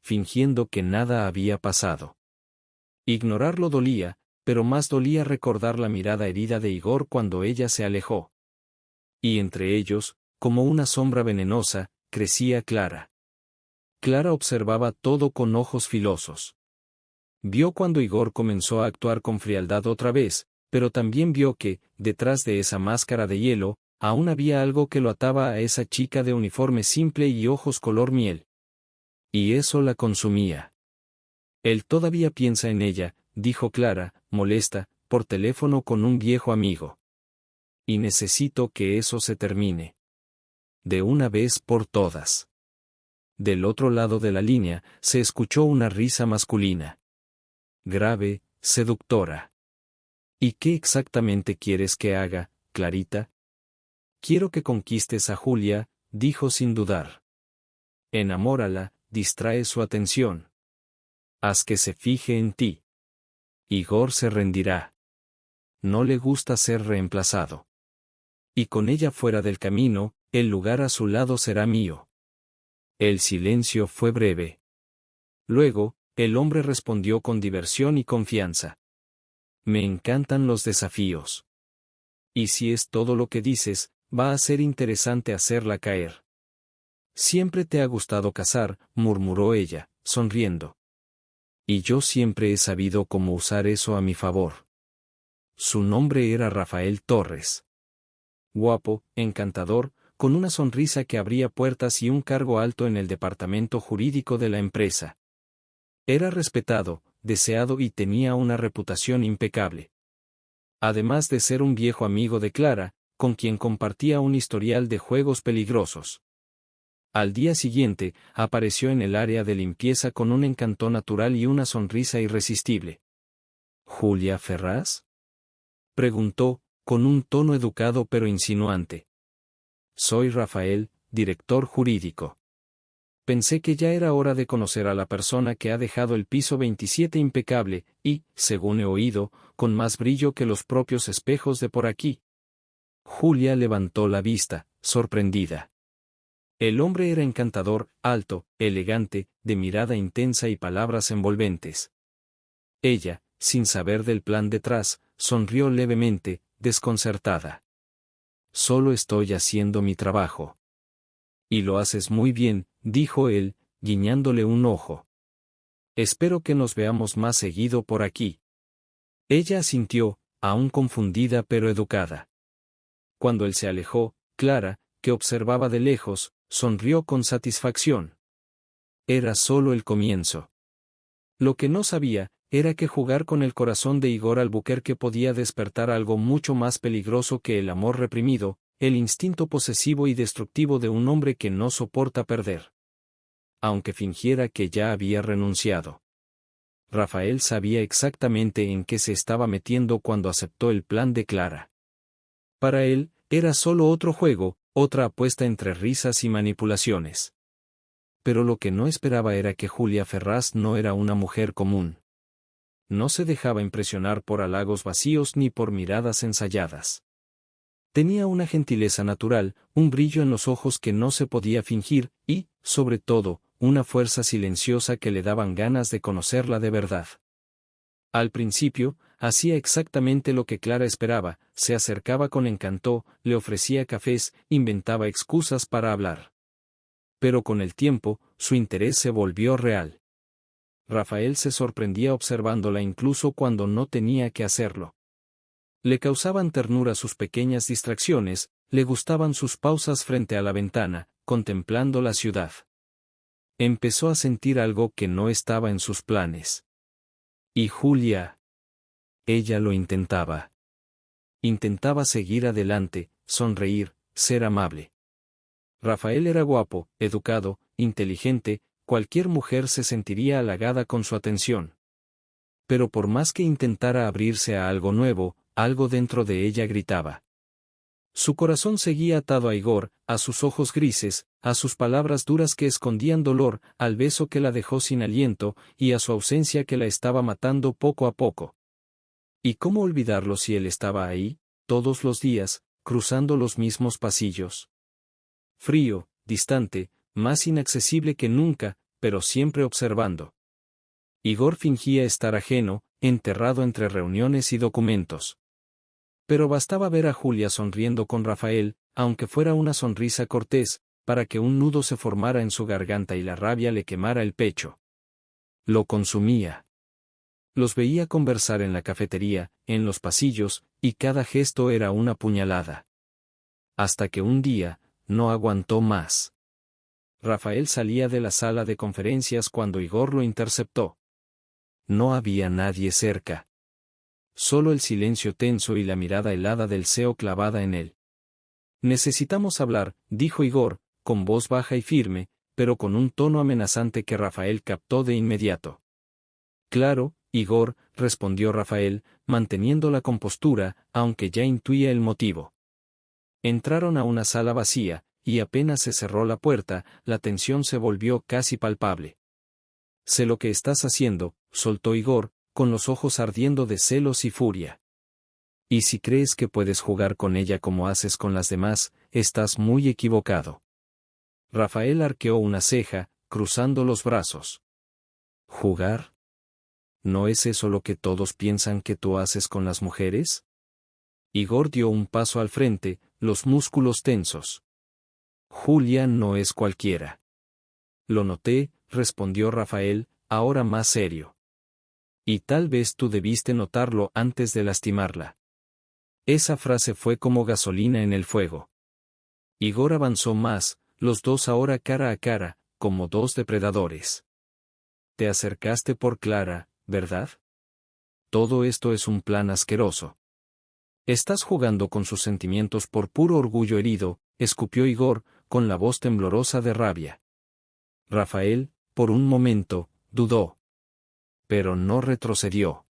Fingiendo que nada había pasado. Ignorarlo dolía, pero más dolía recordar la mirada herida de Igor cuando ella se alejó. Y entre ellos, como una sombra venenosa, crecía Clara. Clara observaba todo con ojos filosos. Vio cuando Igor comenzó a actuar con frialdad otra vez, Pero también vio que, detrás de esa máscara de hielo, aún había algo que lo ataba a esa chica de uniforme simple y ojos color miel. Y eso la consumía. Él todavía piensa en ella, dijo Clara, molesta, por teléfono con un viejo amigo. Y necesito que eso se termine. De una vez por todas. Del otro lado de la línea, se escuchó una risa masculina. Grave, seductora. ¿Y qué exactamente quieres que haga, Clarita? Quiero que conquistes a Julia, dijo sin dudar. Enamórala, distrae su atención. Haz que se fije en ti. Igor se rendirá. No le gusta ser reemplazado. Y con ella fuera del camino, el lugar a su lado será mío. El silencio fue breve. Luego, el hombre respondió con diversión y confianza. Me encantan los desafíos. Y si es todo lo que dices, va a ser interesante hacerla caer. Siempre te ha gustado cazar, murmuró ella, sonriendo. Y yo siempre he sabido cómo usar eso a mi favor. Su nombre era Rafael Torres. Guapo, encantador, con una sonrisa que abría puertas y un cargo alto en el departamento jurídico de la empresa. Era respetado, deseado y tenía una reputación impecable. Además de ser un viejo amigo de Clara, con quien compartía un historial de juegos peligrosos. Al día siguiente, apareció en el área de limpieza con un encanto natural y una sonrisa irresistible. ¿Julia Ferraz? Preguntó, con un tono educado pero insinuante. Soy Rafael, director jurídico. Pensé que ya era hora de conocer a la persona que ha dejado el piso 27 impecable, y, según he oído, con más brillo que los propios espejos de por aquí. Julia levantó la vista, sorprendida. El hombre era encantador, alto, elegante, de mirada intensa y palabras envolventes. Ella, sin saber del plan detrás, sonrió levemente, desconcertada. Solo estoy haciendo mi trabajo. Y lo haces muy bien, dijo él, guiñándole un ojo. Espero que nos veamos más seguido por aquí. Ella asintió, aún confundida pero educada. Cuando él se alejó, Clara, que observaba de lejos, sonrió con satisfacción. Era solo el comienzo. Lo que no sabía, era que jugar con el corazón de Igor Albuquerque podía despertar algo mucho más peligroso que el amor reprimido, el instinto posesivo y destructivo de un hombre que no soporta perder. Aunque fingiera que ya había renunciado. Rafael sabía exactamente en qué se estaba metiendo cuando aceptó el plan de Clara. Para él, era solo otro juego, otra apuesta entre risas y manipulaciones. Pero lo que no esperaba era que Julia Ferraz no era una mujer común. No se dejaba impresionar por halagos vacíos ni por miradas ensayadas. Tenía una gentileza natural, un brillo en los ojos que no se podía fingir, y, sobre todo, una fuerza silenciosa que le daban ganas de conocerla de verdad. Al principio, hacía exactamente lo que Clara esperaba, se acercaba con encanto, le ofrecía cafés, inventaba excusas para hablar. Pero con el tiempo, su interés se volvió real. Rafael se sorprendía observándola incluso cuando no tenía que hacerlo. Le causaban ternura sus pequeñas distracciones, le gustaban sus pausas frente a la ventana, contemplando la ciudad. Empezó a sentir algo que no estaba en sus planes. ¿Y Julia? Ella lo intentaba. Intentaba seguir adelante, sonreír, ser amable. Rafael era guapo, educado, inteligente, cualquier mujer se sentiría halagada con su atención. Pero por más que intentara abrirse a algo nuevo, algo dentro de ella gritaba. Su corazón seguía atado a Igor, a sus ojos grises, a sus palabras duras que escondían dolor, al beso que la dejó sin aliento, y a su ausencia que la estaba matando poco a poco. ¿Y cómo olvidarlo si él estaba ahí, todos los días, cruzando los mismos pasillos? Frío, distante, más inaccesible que nunca, pero siempre observando. Igor fingía estar ajeno, enterrado entre reuniones y documentos. Pero bastaba ver a Julia sonriendo con Rafael, aunque fuera una sonrisa cortés, para que un nudo se formara en su garganta y la rabia le quemara el pecho. Lo consumía. Los veía conversar en la cafetería, en los pasillos, y cada gesto era una puñalada. Hasta que un día, no aguantó más. Rafael salía de la sala de conferencias cuando Igor lo interceptó. No había nadie cerca. Solo el silencio tenso y la mirada helada del CEO clavada en él. Necesitamos hablar, dijo Igor, con voz baja y firme, pero con un tono amenazante que Rafael captó de inmediato. Claro, Igor, respondió Rafael, manteniendo la compostura, aunque ya intuía el motivo. Entraron a una sala vacía, y apenas se cerró la puerta, la tensión se volvió casi palpable. Sé lo que estás haciendo, soltó Igor, con los ojos ardiendo de celos y furia. Y si crees que puedes jugar con ella como haces con las demás, estás muy equivocado. Rafael arqueó una ceja, cruzando los brazos. ¿Jugar? ¿No es eso lo que todos piensan que tú haces con las mujeres? Igor dio un paso al frente, los músculos tensos. Julia no es cualquiera. Lo noté, respondió Rafael, ahora más serio. Y tal vez tú debiste notarlo antes de lastimarla. Esa frase fue como gasolina en el fuego. Igor avanzó más, los dos ahora cara a cara, como dos depredadores. Te acercaste por Clara, ¿verdad? Todo esto es un plan asqueroso. Estás jugando con sus sentimientos por puro orgullo herido, escupió Igor, con la voz temblorosa de rabia. Rafael, por un momento, dudó. Pero no retrocedió.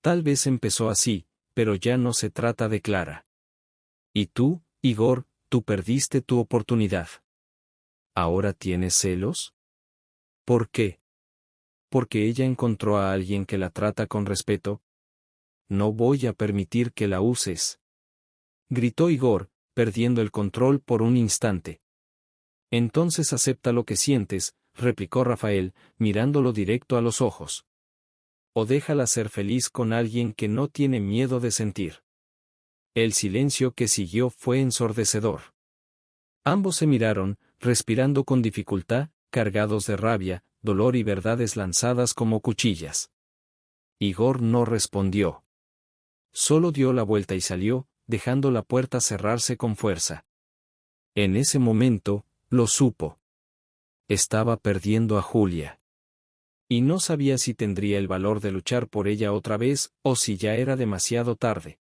Tal vez empezó así, pero ya no se trata de Clara. Y tú, Igor, tú perdiste tu oportunidad. ¿Ahora tienes celos? ¿Por qué? ¿Porque ella encontró a alguien que la trata con respeto? No voy a permitir que la uses. Gritó Igor, perdiendo el control por un instante. Entonces acepta lo que sientes, replicó Rafael, mirándolo directo a los ojos. O déjala ser feliz con alguien que no tiene miedo de sentir. El silencio que siguió fue ensordecedor. Ambos se miraron, respirando con dificultad, cargados de rabia, dolor y verdades lanzadas como cuchillas. Igor no respondió. Solo dio la vuelta y salió, dejando la puerta cerrarse con fuerza. En ese momento, lo supo. Estaba perdiendo a Julia. Y no sabía si tendría el valor de luchar por ella otra vez, o si ya era demasiado tarde.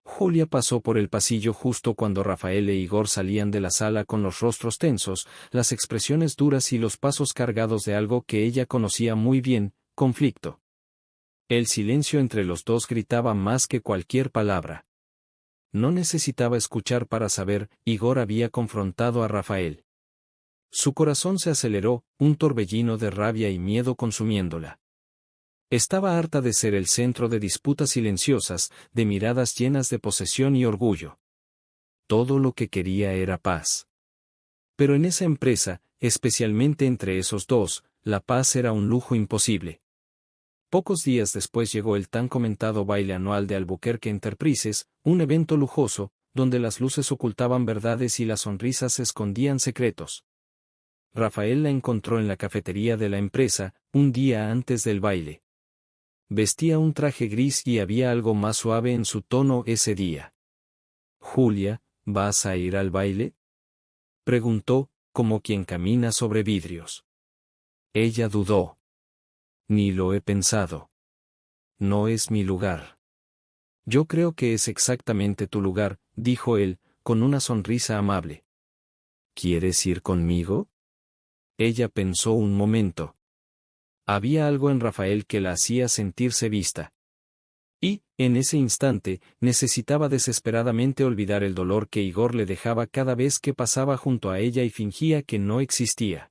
Julia pasó por el pasillo justo cuando Rafael e Igor salían de la sala con los rostros tensos, las expresiones duras y los pasos cargados de algo que ella conocía muy bien, conflicto. El silencio entre los dos gritaba más que cualquier palabra. No necesitaba escuchar para saber, Igor había confrontado a Rafael. Su corazón se aceleró, un torbellino de rabia y miedo consumiéndola. Estaba harta de ser el centro de disputas silenciosas, de miradas llenas de posesión y orgullo. Todo lo que quería era paz. Pero en esa empresa, especialmente entre esos dos, la paz era un lujo imposible. Pocos días después llegó el tan comentado baile anual de Albuquerque Enterprises, un evento lujoso, donde las luces ocultaban verdades y las sonrisas escondían secretos. Rafael la encontró en la cafetería de la empresa, un día antes del baile. Vestía un traje gris y había algo más suave en su tono ese día. «Julia, ¿vas a ir al baile?», preguntó, como quien camina sobre vidrios. Ella dudó. «Ni lo he pensado. No es mi lugar». «Yo creo que es exactamente tu lugar», dijo él, con una sonrisa amable. «¿Quieres ir conmigo?». Ella pensó un momento. Había algo en Rafael que la hacía sentirse vista. Y, en ese instante, necesitaba desesperadamente olvidar el dolor que Igor le dejaba cada vez que pasaba junto a ella y fingía que no existía.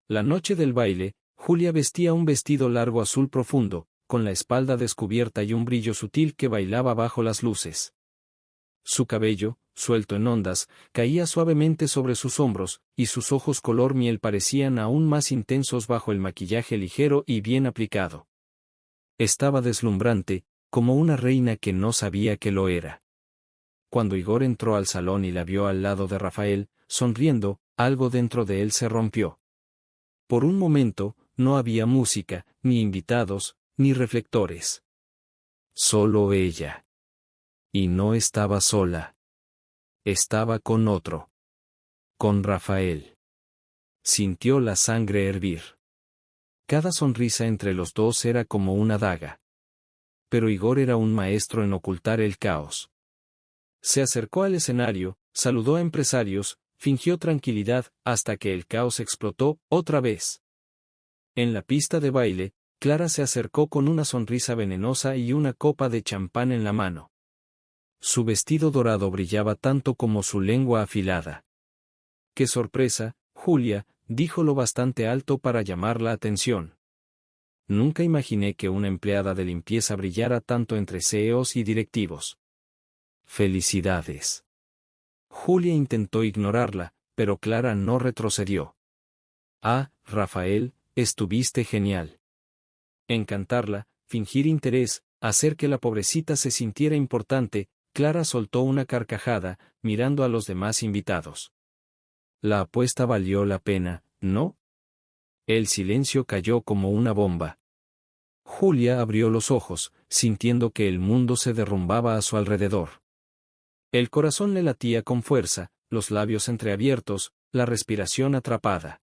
La noche del baile, Julia vestía un vestido largo azul profundo, con la espalda descubierta y un brillo sutil que bailaba bajo las luces. Su cabello, suelto en ondas, caía suavemente sobre sus hombros, y sus ojos color miel parecían aún más intensos bajo el maquillaje ligero y bien aplicado. Estaba deslumbrante, como una reina que no sabía que lo era. Cuando Igor entró al salón y la vio al lado de Rafael, sonriendo, algo dentro de él se rompió. Por un momento, no había música, ni invitados, ni reflectores. Solo ella. Y no estaba sola. Estaba con otro. Con Rafael. Sintió la sangre hervir. Cada sonrisa entre los dos era como una daga. Pero Igor era un maestro en ocultar el caos. Se acercó al escenario, saludó a empresarios, fingió tranquilidad, hasta que el caos explotó otra vez. En la pista de baile, Clara se acercó con una sonrisa venenosa y una copa de champán en la mano. Su vestido dorado brillaba tanto como su lengua afilada. ¡Qué sorpresa, Julia!, dijo lo bastante alto para llamar la atención. Nunca imaginé que una empleada de limpieza brillara tanto entre CEOs y directivos. ¡Felicidades! Julia intentó ignorarla, pero Clara no retrocedió. Ah, Rafael, estuviste genial. Encantarla, fingir interés, hacer que la pobrecita se sintiera importante, Clara soltó una carcajada, mirando a los demás invitados. La apuesta valió la pena, ¿no? El silencio cayó como una bomba. Julia abrió los ojos, sintiendo que el mundo se derrumbaba a su alrededor. El corazón le latía con fuerza, los labios entreabiertos, la respiración atrapada.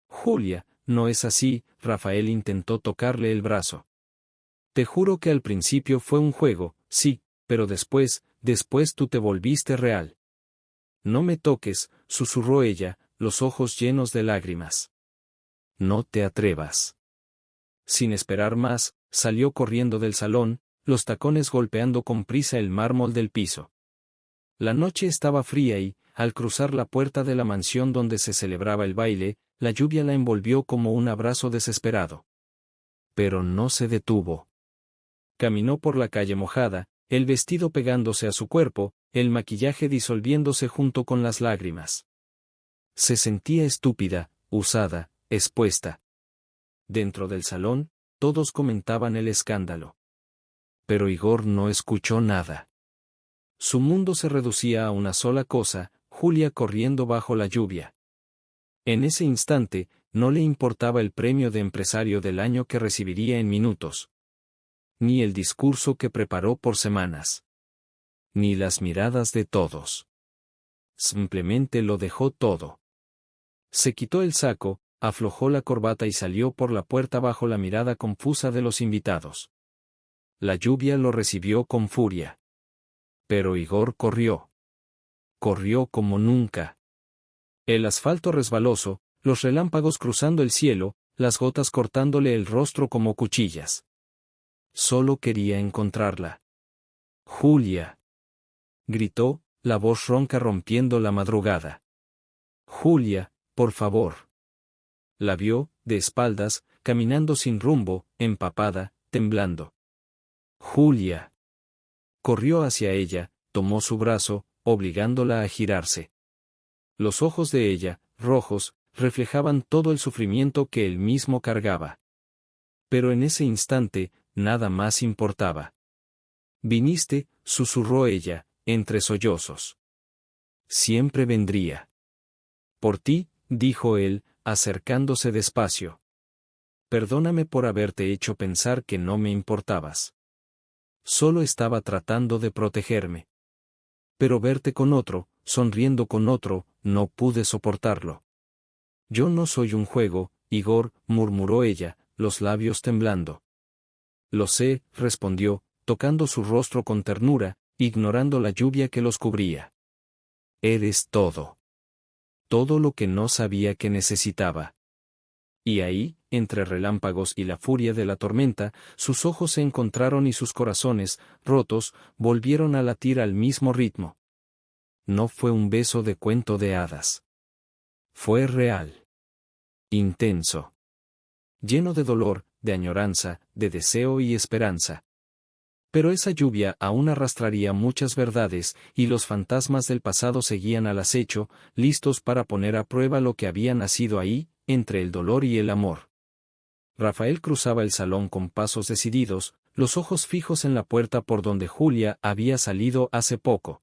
Julia, no es así, Rafael intentó tocarle el brazo. Te juro que al principio fue un juego, sí, pero después tú te volviste real. No me toques, susurró ella, los ojos llenos de lágrimas. No te atrevas. Sin esperar más, salió corriendo del salón, los tacones golpeando con prisa el mármol del piso. La noche estaba fría y, al cruzar la puerta de la mansión donde se celebraba el baile, la lluvia la envolvió como un abrazo desesperado. Pero no se detuvo. Caminó por la calle mojada, el vestido pegándose a su cuerpo, el maquillaje disolviéndose junto con las lágrimas. Se sentía estúpida, usada, expuesta. Dentro del salón, todos comentaban el escándalo. Pero Igor no escuchó nada. Su mundo se reducía a una sola cosa, Julia corriendo bajo la lluvia. En ese instante, no le importaba el premio de empresario del año que recibiría en minutos. Ni el discurso que preparó por semanas. Ni las miradas de todos. Simplemente lo dejó todo. Se quitó el saco, aflojó la corbata y salió por la puerta bajo la mirada confusa de los invitados. La lluvia lo recibió con furia. Pero Igor corrió. Corrió como nunca. El asfalto resbaloso, los relámpagos cruzando el cielo, las gotas cortándole el rostro como cuchillas. Solo quería encontrarla. Julia. Gritó, la voz ronca rompiendo la madrugada. Julia, por favor. La vio, de espaldas, caminando sin rumbo, empapada, temblando. Julia. Corrió hacia ella, tomó su brazo, obligándola a girarse. Los ojos de ella, rojos, reflejaban todo el sufrimiento que él mismo cargaba. Pero en ese instante, nada más importaba. Viniste, susurró ella, entre sollozos. Siempre vendría. Por ti, dijo él, acercándose despacio. Perdóname por haberte hecho pensar que no me importabas. Solo estaba tratando de protegerme. Pero verte con otro, sonriendo con otro, no pude soportarlo. Yo no soy un juego, Igor, murmuró ella, los labios temblando. Lo sé, respondió, tocando su rostro con ternura, ignorando la lluvia que los cubría. Eres todo. Todo lo que no sabía que necesitaba. Y ahí, entre relámpagos y la furia de la tormenta, sus ojos se encontraron y sus corazones, rotos, volvieron a latir al mismo ritmo. No fue un beso de cuento de hadas. Fue real. Intenso. Lleno de dolor, de añoranza, de deseo y esperanza. Pero esa lluvia aún arrastraría muchas verdades, y los fantasmas del pasado seguían al acecho, listos para poner a prueba lo que había nacido ahí, entre el dolor y el amor. Rafael cruzaba el salón con pasos decididos, los ojos fijos en la puerta por donde Julia había salido hace poco.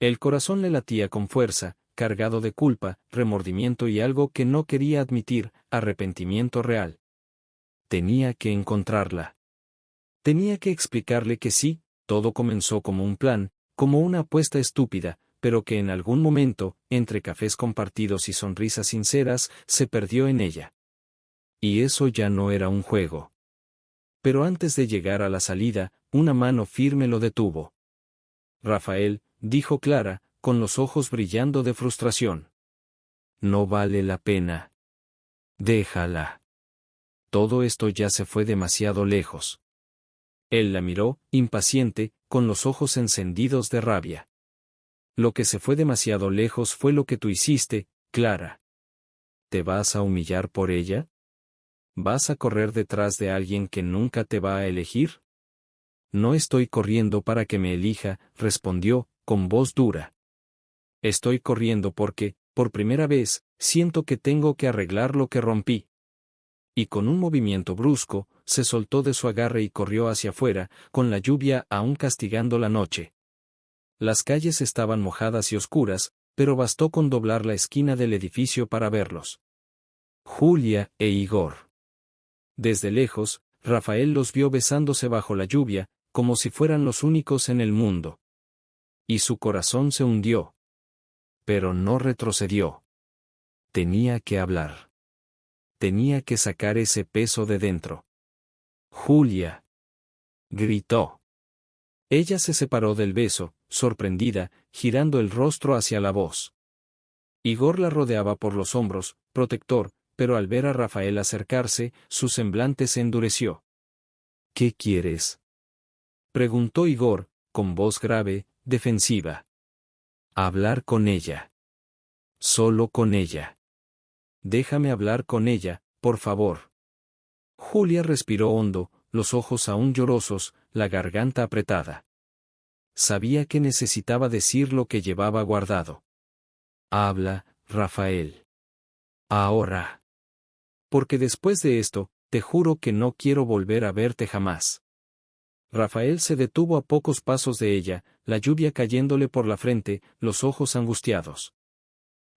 El corazón le latía con fuerza, cargado de culpa, remordimiento y algo que no quería admitir, arrepentimiento real. Tenía que encontrarla. Tenía que explicarle que sí, todo comenzó como un plan, como una apuesta estúpida, pero que en algún momento, entre cafés compartidos y sonrisas sinceras, se perdió en ella. Y eso ya no era un juego. Pero antes de llegar a la salida, una mano firme lo detuvo. Rafael, dijo Clara, con los ojos brillando de frustración. No vale la pena. Déjala. Todo esto ya se fue demasiado lejos. Él la miró, impaciente, con los ojos encendidos de rabia. Lo que se fue demasiado lejos fue lo que tú hiciste, Clara. ¿Te vas a humillar por ella? ¿Vas a correr detrás de alguien que nunca te va a elegir? No estoy corriendo para que me elija, respondió, con voz dura. Estoy corriendo porque, por primera vez, siento que tengo que arreglar lo que rompí. Y con un movimiento brusco, se soltó de su agarre y corrió hacia afuera, con la lluvia aún castigando la noche. Las calles estaban mojadas y oscuras, pero bastó con doblar la esquina del edificio para verlos. Julia e Igor. Desde lejos, Rafael los vio besándose bajo la lluvia, como si fueran los únicos en el mundo. Y su corazón se hundió. Pero no retrocedió. Tenía que hablar. Tenía que sacar ese peso de dentro. Julia. Gritó. Ella se separó del beso, sorprendida, girando el rostro hacia la voz. Igor la rodeaba por los hombros, protector, pero al ver a Rafael acercarse, su semblante se endureció. ¿Qué quieres? Preguntó Igor, con voz grave, defensiva. Hablar con ella. Solo con ella. Déjame hablar con ella, por favor. Julia respiró hondo, los ojos aún llorosos, la garganta apretada. Sabía que necesitaba decir lo que llevaba guardado. Habla, Rafael. Ahora. Porque después de esto, te juro que no quiero volver a verte jamás. Rafael se detuvo a pocos pasos de ella, la lluvia cayéndole por la frente, los ojos angustiados.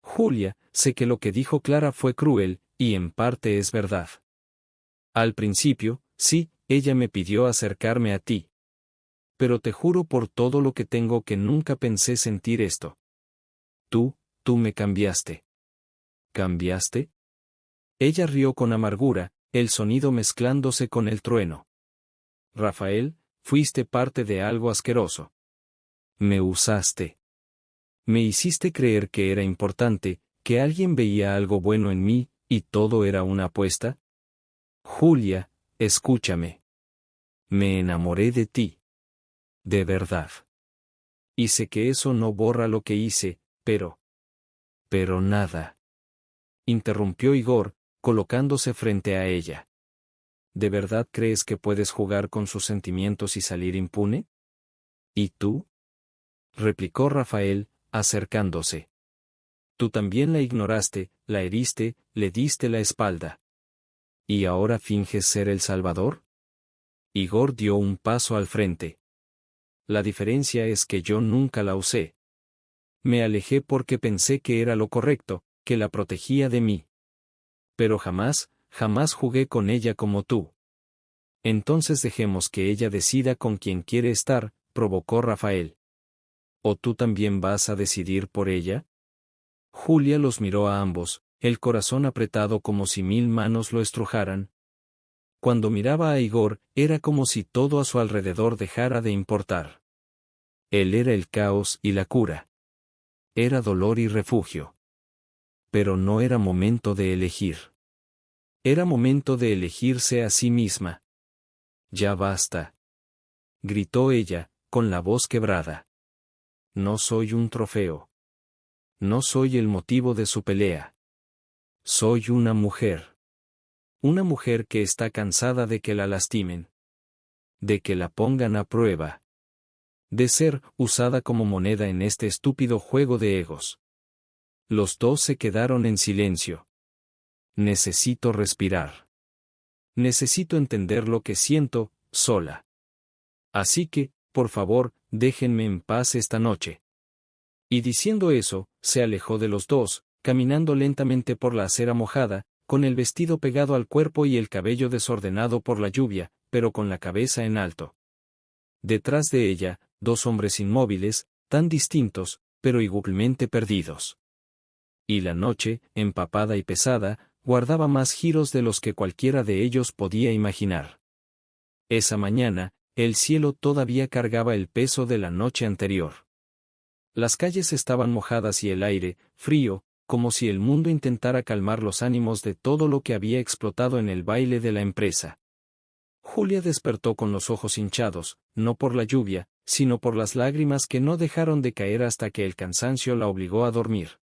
Julia, sé que lo que dijo Clara fue cruel, y en parte es verdad. Al principio, sí, ella me pidió acercarme a ti. Pero te juro por todo lo que tengo que nunca pensé sentir esto. Tú me cambiaste. ¿Cambiaste? Ella rió con amargura, el sonido mezclándose con el trueno. Rafael, fuiste parte de algo asqueroso. Me usaste. Me hiciste creer que era importante, que alguien veía algo bueno en mí, y todo era una apuesta. Julia, escúchame. Me enamoré de ti. De verdad. Y sé que eso no borra lo que hice, pero... Pero nada. Interrumpió Igor, colocándose frente a ella. ¿De verdad crees que puedes jugar con sus sentimientos y salir impune? ¿Y tú? Replicó Rafael, acercándose. Tú también la ignoraste, la heriste, le diste la espalda. ¿Y ahora finges ser el Salvador? Igor dio un paso al frente. La diferencia es que yo nunca la usé. Me alejé porque pensé que era lo correcto, que la protegía de mí. Pero jamás jugué con ella como tú. Entonces dejemos que ella decida con quién quiere estar, provocó Rafael. ¿O tú también vas a decidir por ella? Julia los miró a ambos, el corazón apretado como si 1000 manos lo estrujaran. Cuando miraba a Igor, era como si todo a su alrededor dejara de importar. Él era el caos y la cura. Era dolor y refugio. Pero no era momento de elegir. Era momento de elegirse a sí misma. Ya basta. Gritó ella, con la voz quebrada. No soy un trofeo. No soy el motivo de su pelea. Soy una mujer. Una mujer que está cansada de que la lastimen. De que la pongan a prueba. De ser usada como moneda en este estúpido juego de egos. Los dos se quedaron en silencio. Necesito respirar. Necesito entender lo que siento, sola. Así que, por favor, déjenme en paz esta noche. Y diciendo eso, se alejó de los dos, caminando lentamente por la acera mojada, con el vestido pegado al cuerpo y el cabello desordenado por la lluvia, pero con la cabeza en alto. Detrás de ella, dos hombres inmóviles, tan distintos, pero igualmente perdidos. Y la noche, empapada y pesada, guardaba más giros de los que cualquiera de ellos podía imaginar. Esa mañana, el cielo todavía cargaba el peso de la noche anterior. Las calles estaban mojadas y el aire, frío, como si el mundo intentara calmar los ánimos de todo lo que había explotado en el baile de la empresa. Julia despertó con los ojos hinchados, no por la lluvia, sino por las lágrimas que no dejaron de caer hasta que el cansancio la obligó a dormir.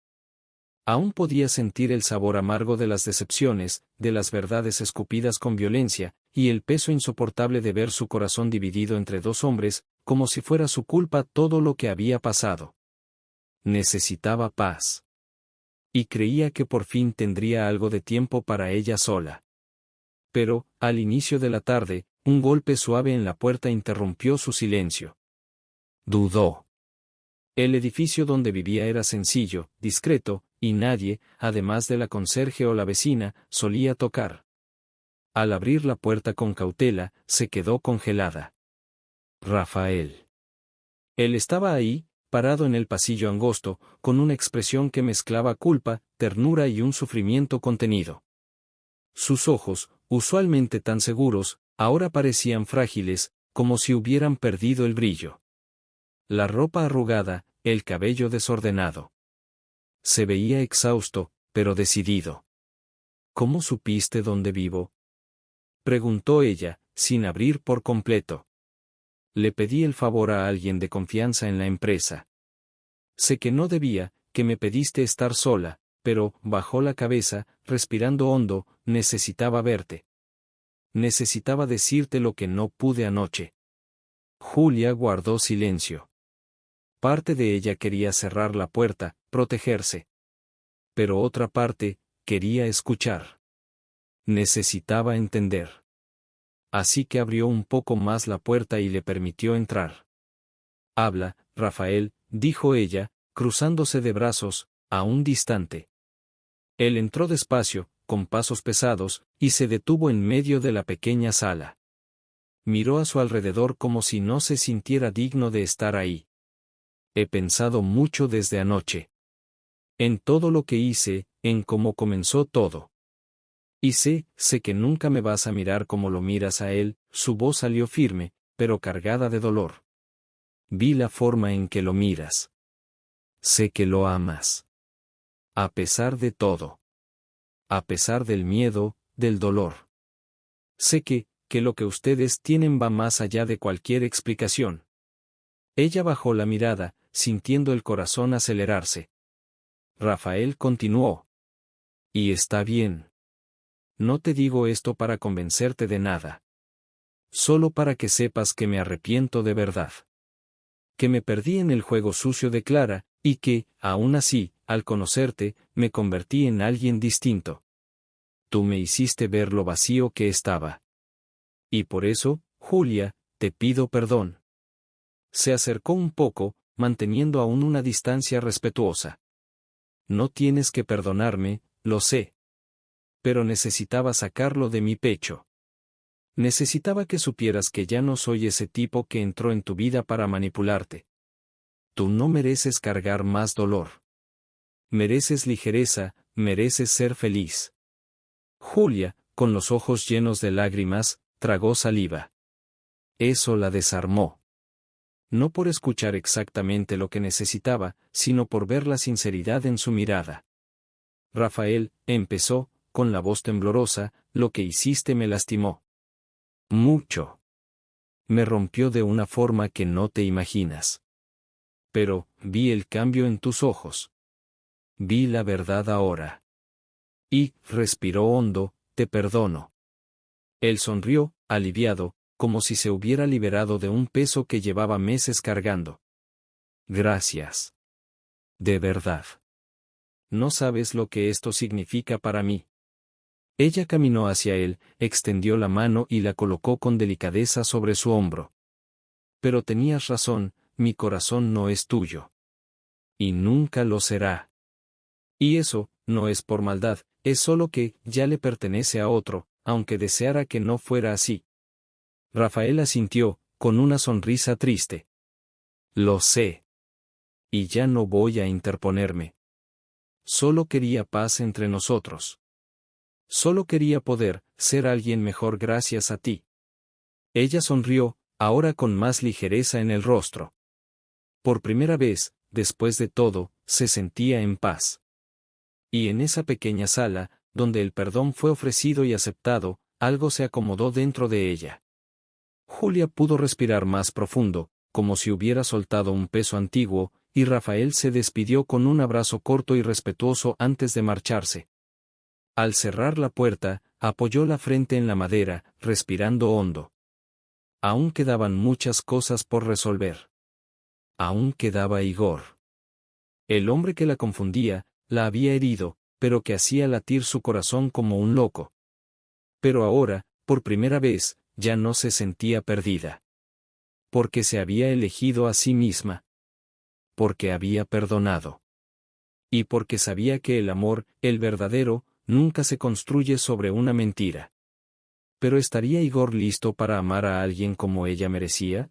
Aún podía sentir el sabor amargo de las decepciones, de las verdades escupidas con violencia, y el peso insoportable de ver su corazón dividido entre dos hombres, como si fuera su culpa todo lo que había pasado. Necesitaba paz. Y creía que por fin tendría algo de tiempo para ella sola. Pero, al inicio de la tarde, un golpe suave en la puerta interrumpió su silencio. Dudó. El edificio donde vivía era sencillo, discreto, y nadie, además de la conserje o la vecina, solía tocar. Al abrir la puerta con cautela, se quedó congelada. Rafael. Él estaba ahí, parado en el pasillo angosto, con una expresión que mezclaba culpa, ternura y un sufrimiento contenido. Sus ojos, usualmente tan seguros, ahora parecían frágiles, como si hubieran perdido el brillo. La ropa arrugada, el cabello desordenado. Se veía exhausto, pero decidido. ¿Cómo supiste dónde vivo?, preguntó ella, sin abrir por completo. Le pedí el favor a alguien de confianza en la empresa. Sé que no debía, que me pediste estar sola, pero, bajó la cabeza, respirando hondo, necesitaba verte. Necesitaba decirte lo que no pude anoche. Julia guardó silencio. Parte de ella quería cerrar la puerta, protegerse. Pero otra parte, quería escuchar. Necesitaba entender. Así que abrió un poco más la puerta y le permitió entrar. Habla, Rafael, dijo ella, cruzándose de brazos, a un distante. Él entró despacio, con pasos pesados, y se detuvo en medio de la pequeña sala. Miró a su alrededor como si no se sintiera digno de estar ahí. He pensado mucho desde anoche. En todo lo que hice, en cómo comenzó todo. Y sé que nunca me vas a mirar como lo miras a él. Su voz salió firme, pero cargada de dolor. Vi la forma en que lo miras. Sé que lo amas. A pesar de todo. A pesar del miedo, del dolor. Sé que lo que ustedes tienen va más allá de cualquier explicación. Ella bajó la mirada, sintiendo el corazón acelerarse. Rafael continuó. Y está bien. No te digo esto para convencerte de nada. Solo para que sepas que me arrepiento de verdad. Que me perdí en el juego sucio de Clara, y que, aún así, al conocerte, me convertí en alguien distinto. Tú me hiciste ver lo vacío que estaba. Y por eso, Julia, te pido perdón. Se acercó un poco, manteniendo aún una distancia respetuosa. No tienes que perdonarme, lo sé. Pero necesitaba sacarlo de mi pecho. Necesitaba que supieras que ya no soy ese tipo que entró en tu vida para manipularte. Tú no mereces cargar más dolor. Mereces ligereza, mereces ser feliz. Julia, con los ojos llenos de lágrimas, tragó saliva. Eso la desarmó. No por escuchar exactamente lo que necesitaba, sino por ver la sinceridad en su mirada. Rafael, empezó, con la voz temblorosa, lo que hiciste me lastimó. Mucho. Me rompió de una forma que no te imaginas. Pero, vi el cambio en tus ojos. Vi la verdad ahora. Y, respiró hondo, te perdono. Él sonrió, aliviado, como si se hubiera liberado de un peso que llevaba meses cargando. Gracias. De verdad. No sabes lo que esto significa para mí. Ella caminó hacia él, extendió la mano y la colocó con delicadeza sobre su hombro. Pero tenías razón, mi corazón no es tuyo. Y nunca lo será. Y eso, no es por maldad, es solo que ya le pertenece a otro, aunque deseara que no fuera así. Rafael asintió, con una sonrisa triste. Lo sé. Y ya no voy a interponerme. Solo quería paz entre nosotros. Solo quería poder ser alguien mejor gracias a ti. Ella sonrió, ahora con más ligereza en el rostro. Por primera vez, después de todo, se sentía en paz. Y en esa pequeña sala, donde el perdón fue ofrecido y aceptado, algo se acomodó dentro de ella. Julia pudo respirar más profundo, como si hubiera soltado un peso antiguo, y Rafael se despidió con un abrazo corto y respetuoso antes de marcharse. Al cerrar la puerta, apoyó la frente en la madera, respirando hondo. Aún quedaban muchas cosas por resolver. Aún quedaba Igor. El hombre que la confundía, la había herido, pero que hacía latir su corazón como un loco. Pero ahora, por primera vez, ya no se sentía perdida. Porque se había elegido a sí misma. Porque había perdonado. Y porque sabía que el amor, el verdadero, nunca se construye sobre una mentira. ¿Pero estaría Igor listo para amar a alguien como ella merecía?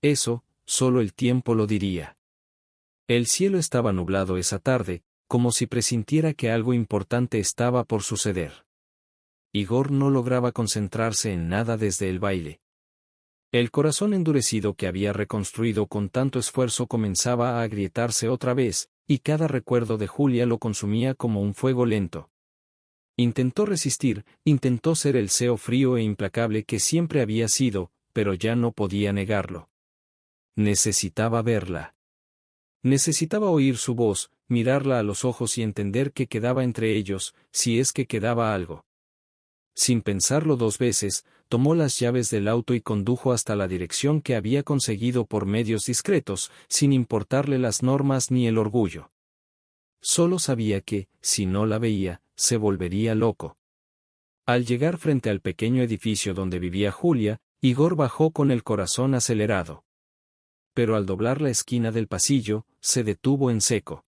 Eso, solo el tiempo lo diría. El cielo estaba nublado esa tarde, como si presintiera que algo importante estaba por suceder. Igor no lograba concentrarse en nada desde el baile. El corazón endurecido que había reconstruido con tanto esfuerzo comenzaba a agrietarse otra vez, y cada recuerdo de Julia lo consumía como un fuego lento. Intentó resistir, intentó ser el CEO frío e implacable que siempre había sido, pero ya no podía negarlo. Necesitaba verla. Necesitaba oír su voz, mirarla a los ojos y entender qué quedaba entre ellos, si es que quedaba algo. Sin pensarlo dos veces, tomó las llaves del auto y condujo hasta la dirección que había conseguido por medios discretos, sin importarle las normas ni el orgullo. Solo sabía que, si no la veía, se volvería loco. Al llegar frente al pequeño edificio donde vivía Julia, Igor bajó con el corazón acelerado. Pero al doblar la esquina del pasillo, se detuvo en seco.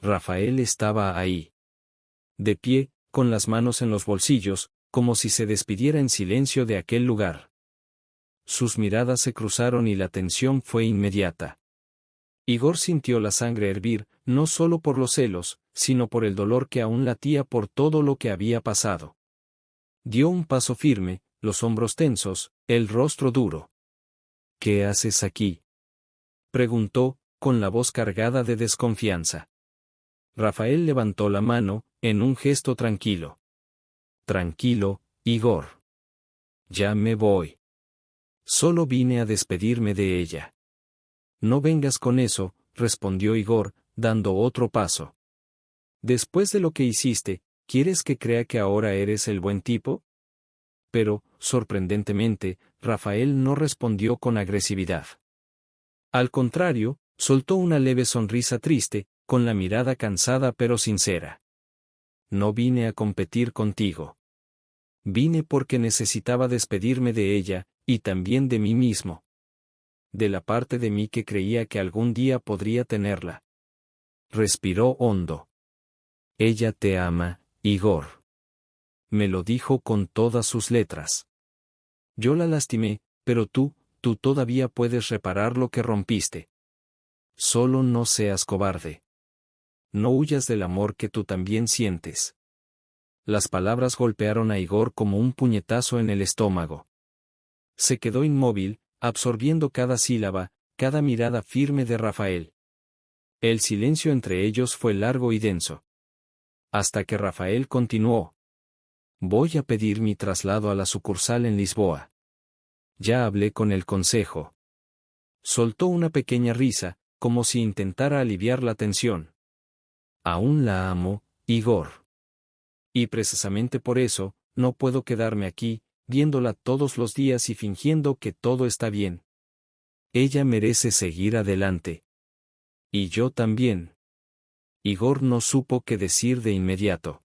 Rafael estaba ahí. De pie, con las manos en los bolsillos, como si se despidiera en silencio de aquel lugar. Sus miradas se cruzaron y la tensión fue inmediata. Igor sintió la sangre hervir, no solo por los celos, sino por el dolor que aún latía por todo lo que había pasado. Dio un paso firme, los hombros tensos, el rostro duro. ¿Qué haces aquí?, preguntó, con la voz cargada de desconfianza. Rafael levantó la mano, en un gesto tranquilo. Tranquilo, Igor. Ya me voy. Solo vine a despedirme de ella. No vengas con eso, respondió Igor, dando otro paso. Después de lo que hiciste, ¿quieres que crea que ahora eres el buen tipo? Pero, sorprendentemente, Rafael no respondió con agresividad. Al contrario, soltó una leve sonrisa triste, con la mirada cansada pero sincera. No vine a competir contigo. Vine porque necesitaba despedirme de ella, y también de mí mismo. De la parte de mí que creía que algún día podría tenerla. Respiró hondo. Ella te ama, Igor. Me lo dijo con todas sus letras. Yo la lastimé, pero tú todavía puedes reparar lo que rompiste. Solo no seas cobarde. No huyas del amor que tú también sientes. Las palabras golpearon a Igor como un puñetazo en el estómago. Se quedó inmóvil, absorbiendo cada sílaba, cada mirada firme de Rafael. El silencio entre ellos fue largo y denso. Hasta que Rafael continuó. Voy a pedir mi traslado a la sucursal en Lisboa. Ya hablé con el consejo. Soltó una pequeña risa, como si intentara aliviar la tensión. Aún la amo, Igor. Y precisamente por eso, no puedo quedarme aquí, viéndola todos los días y fingiendo que todo está bien. Ella merece seguir adelante. Y yo también. Igor no supo qué decir de inmediato.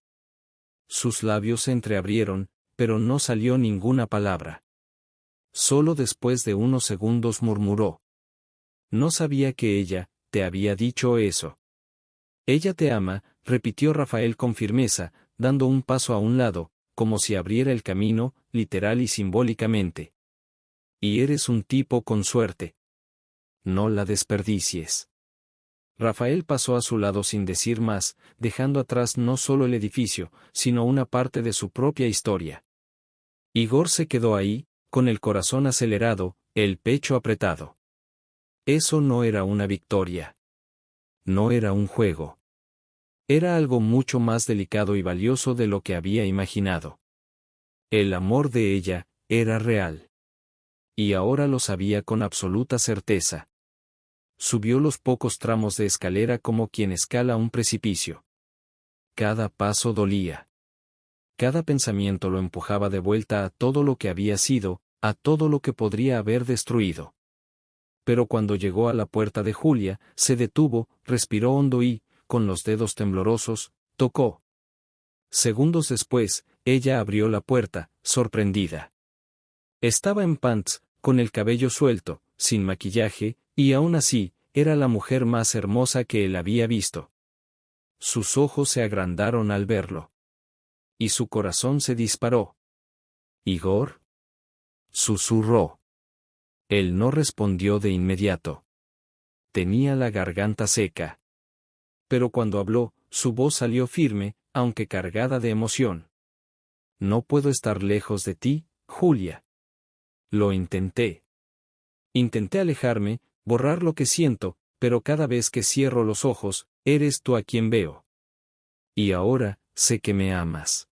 Sus labios se entreabrieron, pero no salió ninguna palabra. Solo después de unos segundos murmuró. No sabía que ella te había dicho eso. Ella te ama, repitió Rafael con firmeza, dando un paso a un lado, como si abriera el camino, literal y simbólicamente. Y eres un tipo con suerte. No la desperdicies. Rafael pasó a su lado sin decir más, dejando atrás no solo el edificio, sino una parte de su propia historia. Igor se quedó ahí, con el corazón acelerado, el pecho apretado. Eso no era una victoria. No era un juego. Era algo mucho más delicado y valioso de lo que había imaginado. El amor de ella era real. Y ahora lo sabía con absoluta certeza. Subió los pocos tramos de escalera como quien escala un precipicio. Cada paso dolía. Cada pensamiento lo empujaba de vuelta a todo lo que había sido, a todo lo que podría haber destruido. Pero cuando llegó a la puerta de Julia, se detuvo, respiró hondo y, con los dedos temblorosos, tocó. Segundos después, ella abrió la puerta, sorprendida. Estaba en pants, con el cabello suelto, sin maquillaje, y aún así, era la mujer más hermosa que él había visto. Sus ojos se agrandaron al verlo. Y su corazón se disparó. ¿Igor? Susurró. Él no respondió de inmediato. Tenía la garganta seca. Pero cuando habló, su voz salió firme, aunque cargada de emoción. No puedo estar lejos de ti, Julia. Lo intenté. Intenté alejarme, borrar lo que siento, pero cada vez que cierro los ojos, eres tú a quien veo. Y ahora, sé que me amas.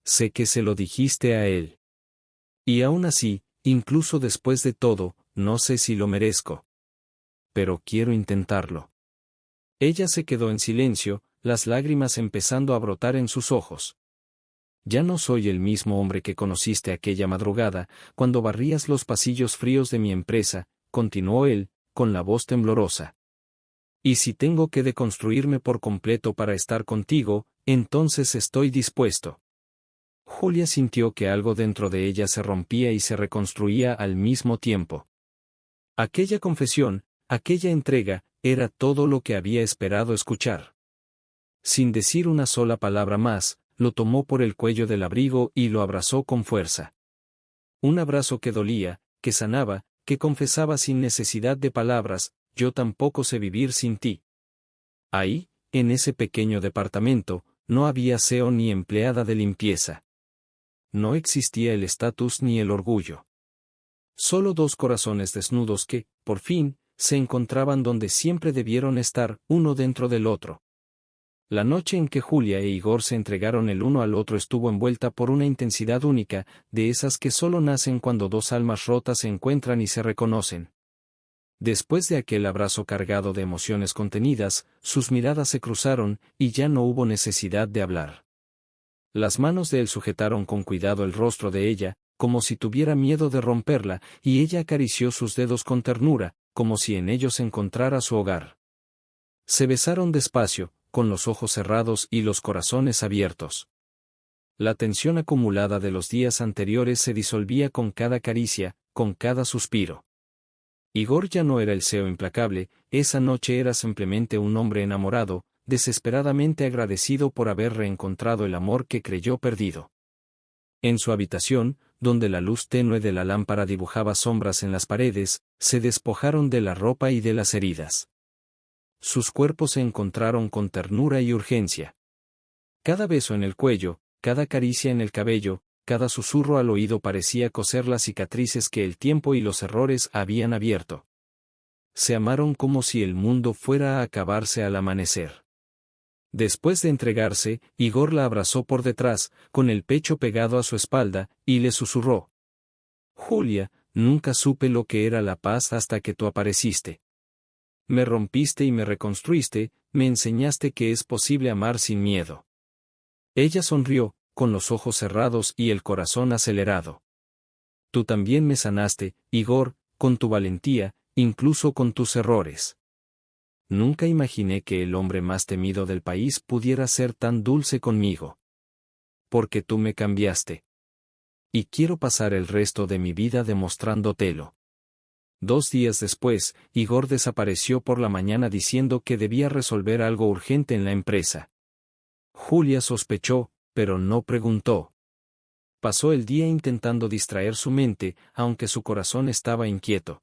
Sé que se lo dijiste a él. Y aún así, incluso después de todo, no sé si lo merezco. Pero quiero intentarlo. Ella se quedó en silencio, las lágrimas empezando a brotar en sus ojos. Ya no soy el mismo hombre que conociste aquella madrugada, cuando barrías los pasillos fríos de mi empresa, continuó él, con la voz temblorosa. Y si tengo que deconstruirme por completo para estar contigo, entonces estoy dispuesto. Julia sintió que algo dentro de ella se rompía y se reconstruía al mismo tiempo. Aquella confesión, aquella entrega, era todo lo que había esperado escuchar. Sin decir una sola palabra más, lo tomó por el cuello del abrigo y lo abrazó con fuerza. Un abrazo que dolía, que sanaba, que confesaba sin necesidad de palabras: yo tampoco sé vivir sin ti. Ahí, en ese pequeño departamento, no había aseo ni empleada de limpieza. No existía el estatus ni el orgullo. Solo dos corazones desnudos que, por fin, se encontraban donde siempre debieron estar, uno dentro del otro. La noche en que Julia e Igor se entregaron el uno al otro estuvo envuelta por una intensidad única, de esas que solo nacen cuando dos almas rotas se encuentran y se reconocen. Después de aquel abrazo cargado de emociones contenidas, sus miradas se cruzaron, y ya no hubo necesidad de hablar. Las manos de él sujetaron con cuidado el rostro de ella, como si tuviera miedo de romperla, y ella acarició sus dedos con ternura, como si en ellos encontrara su hogar. Se besaron despacio, con los ojos cerrados y los corazones abiertos. La tensión acumulada de los días anteriores se disolvía con cada caricia, con cada suspiro. Igor ya no era el CEO implacable, esa noche era simplemente un hombre enamorado, desesperadamente agradecido por haber reencontrado el amor que creyó perdido. En su habitación, donde la luz tenue de la lámpara dibujaba sombras en las paredes, se despojaron de la ropa y de las heridas. Sus cuerpos se encontraron con ternura y urgencia. Cada beso en el cuello, cada caricia en el cabello, cada susurro al oído parecía coser las cicatrices que el tiempo y los errores habían abierto. Se amaron como si el mundo fuera a acabarse al amanecer. Después de entregarse, Igor la abrazó por detrás, con el pecho pegado a su espalda, y le susurró: Julia, nunca supe lo que era la paz hasta que tú apareciste. Me rompiste y me reconstruiste, me enseñaste que es posible amar sin miedo. Ella sonrió, con los ojos cerrados y el corazón acelerado. Tú también me sanaste, Igor, con tu valentía, incluso con tus errores. Nunca imaginé que el hombre más temido del país pudiera ser tan dulce conmigo. Porque tú me cambiaste. Y quiero pasar el resto de mi vida demostrándotelo. 2 días después, Igor desapareció por la mañana diciendo que debía resolver algo urgente en la empresa. Julia sospechó, pero no preguntó. Pasó el día intentando distraer su mente, aunque su corazón estaba inquieto.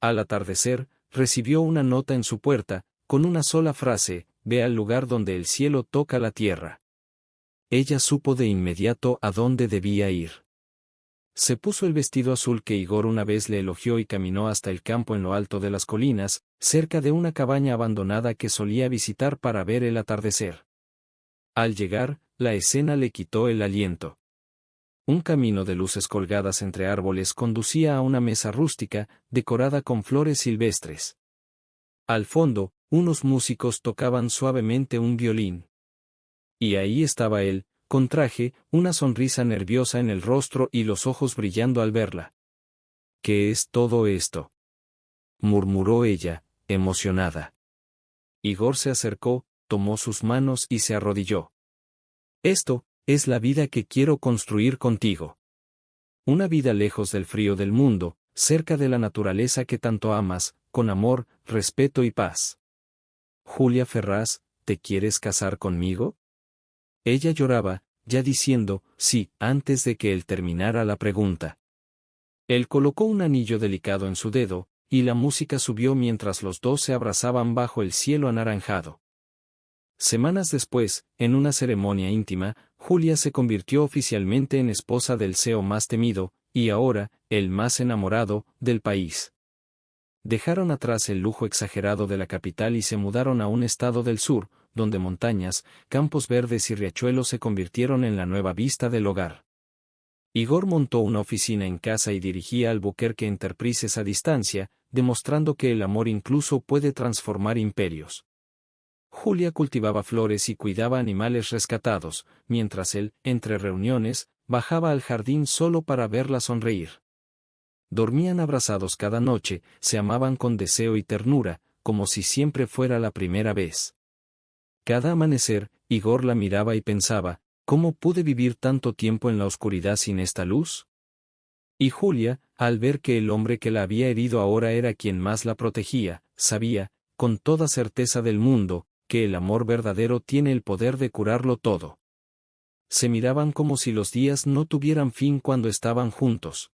Al atardecer, recibió una nota en su puerta, con una sola frase: ve al lugar donde el cielo toca la tierra. Ella supo de inmediato a dónde debía ir. Se puso el vestido azul que Igor una vez le elogió y caminó hasta el campo en lo alto de las colinas, cerca de una cabaña abandonada que solía visitar para ver el atardecer. Al llegar, la escena le quitó el aliento. Un camino de luces colgadas entre árboles conducía a una mesa rústica, decorada con flores silvestres. Al fondo, unos músicos tocaban suavemente un violín. Y ahí estaba él, con traje, una sonrisa nerviosa en el rostro y los ojos brillando al verla. ¿Qué es todo esto?, murmuró ella, emocionada. Igor se acercó, tomó sus manos y se arrodilló. Esto es la vida que quiero construir contigo. Una vida lejos del frío del mundo, cerca de la naturaleza que tanto amas, con amor, respeto y paz. Julia Ferraz, ¿te quieres casar conmigo? Ella lloraba, ya diciendo sí, antes de que él terminara la pregunta. Él colocó un anillo delicado en su dedo, y la música subió mientras los dos se abrazaban bajo el cielo anaranjado. Semanas después, en una ceremonia íntima, Julia se convirtió oficialmente en esposa del CEO más temido, y ahora, el más enamorado, del país. Dejaron atrás el lujo exagerado de la capital y se mudaron a un estado del sur, donde montañas, campos verdes y riachuelos se convirtieron en la nueva vista del hogar. Igor montó una oficina en casa y dirigía Albuquerque Enterprises a distancia, demostrando que el amor incluso puede transformar imperios. Julia cultivaba flores y cuidaba animales rescatados, mientras él, entre reuniones, bajaba al jardín solo para verla sonreír. Dormían abrazados cada noche, se amaban con deseo y ternura, como si siempre fuera la primera vez. Cada amanecer, Igor la miraba y pensaba, ¿cómo pude vivir tanto tiempo en la oscuridad sin esta luz? Y Julia, al ver que el hombre que la había herido ahora era quien más la protegía, sabía, con toda certeza del mundo, que el amor verdadero tiene el poder de curarlo todo. Se miraban como si los días no tuvieran fin cuando estaban juntos.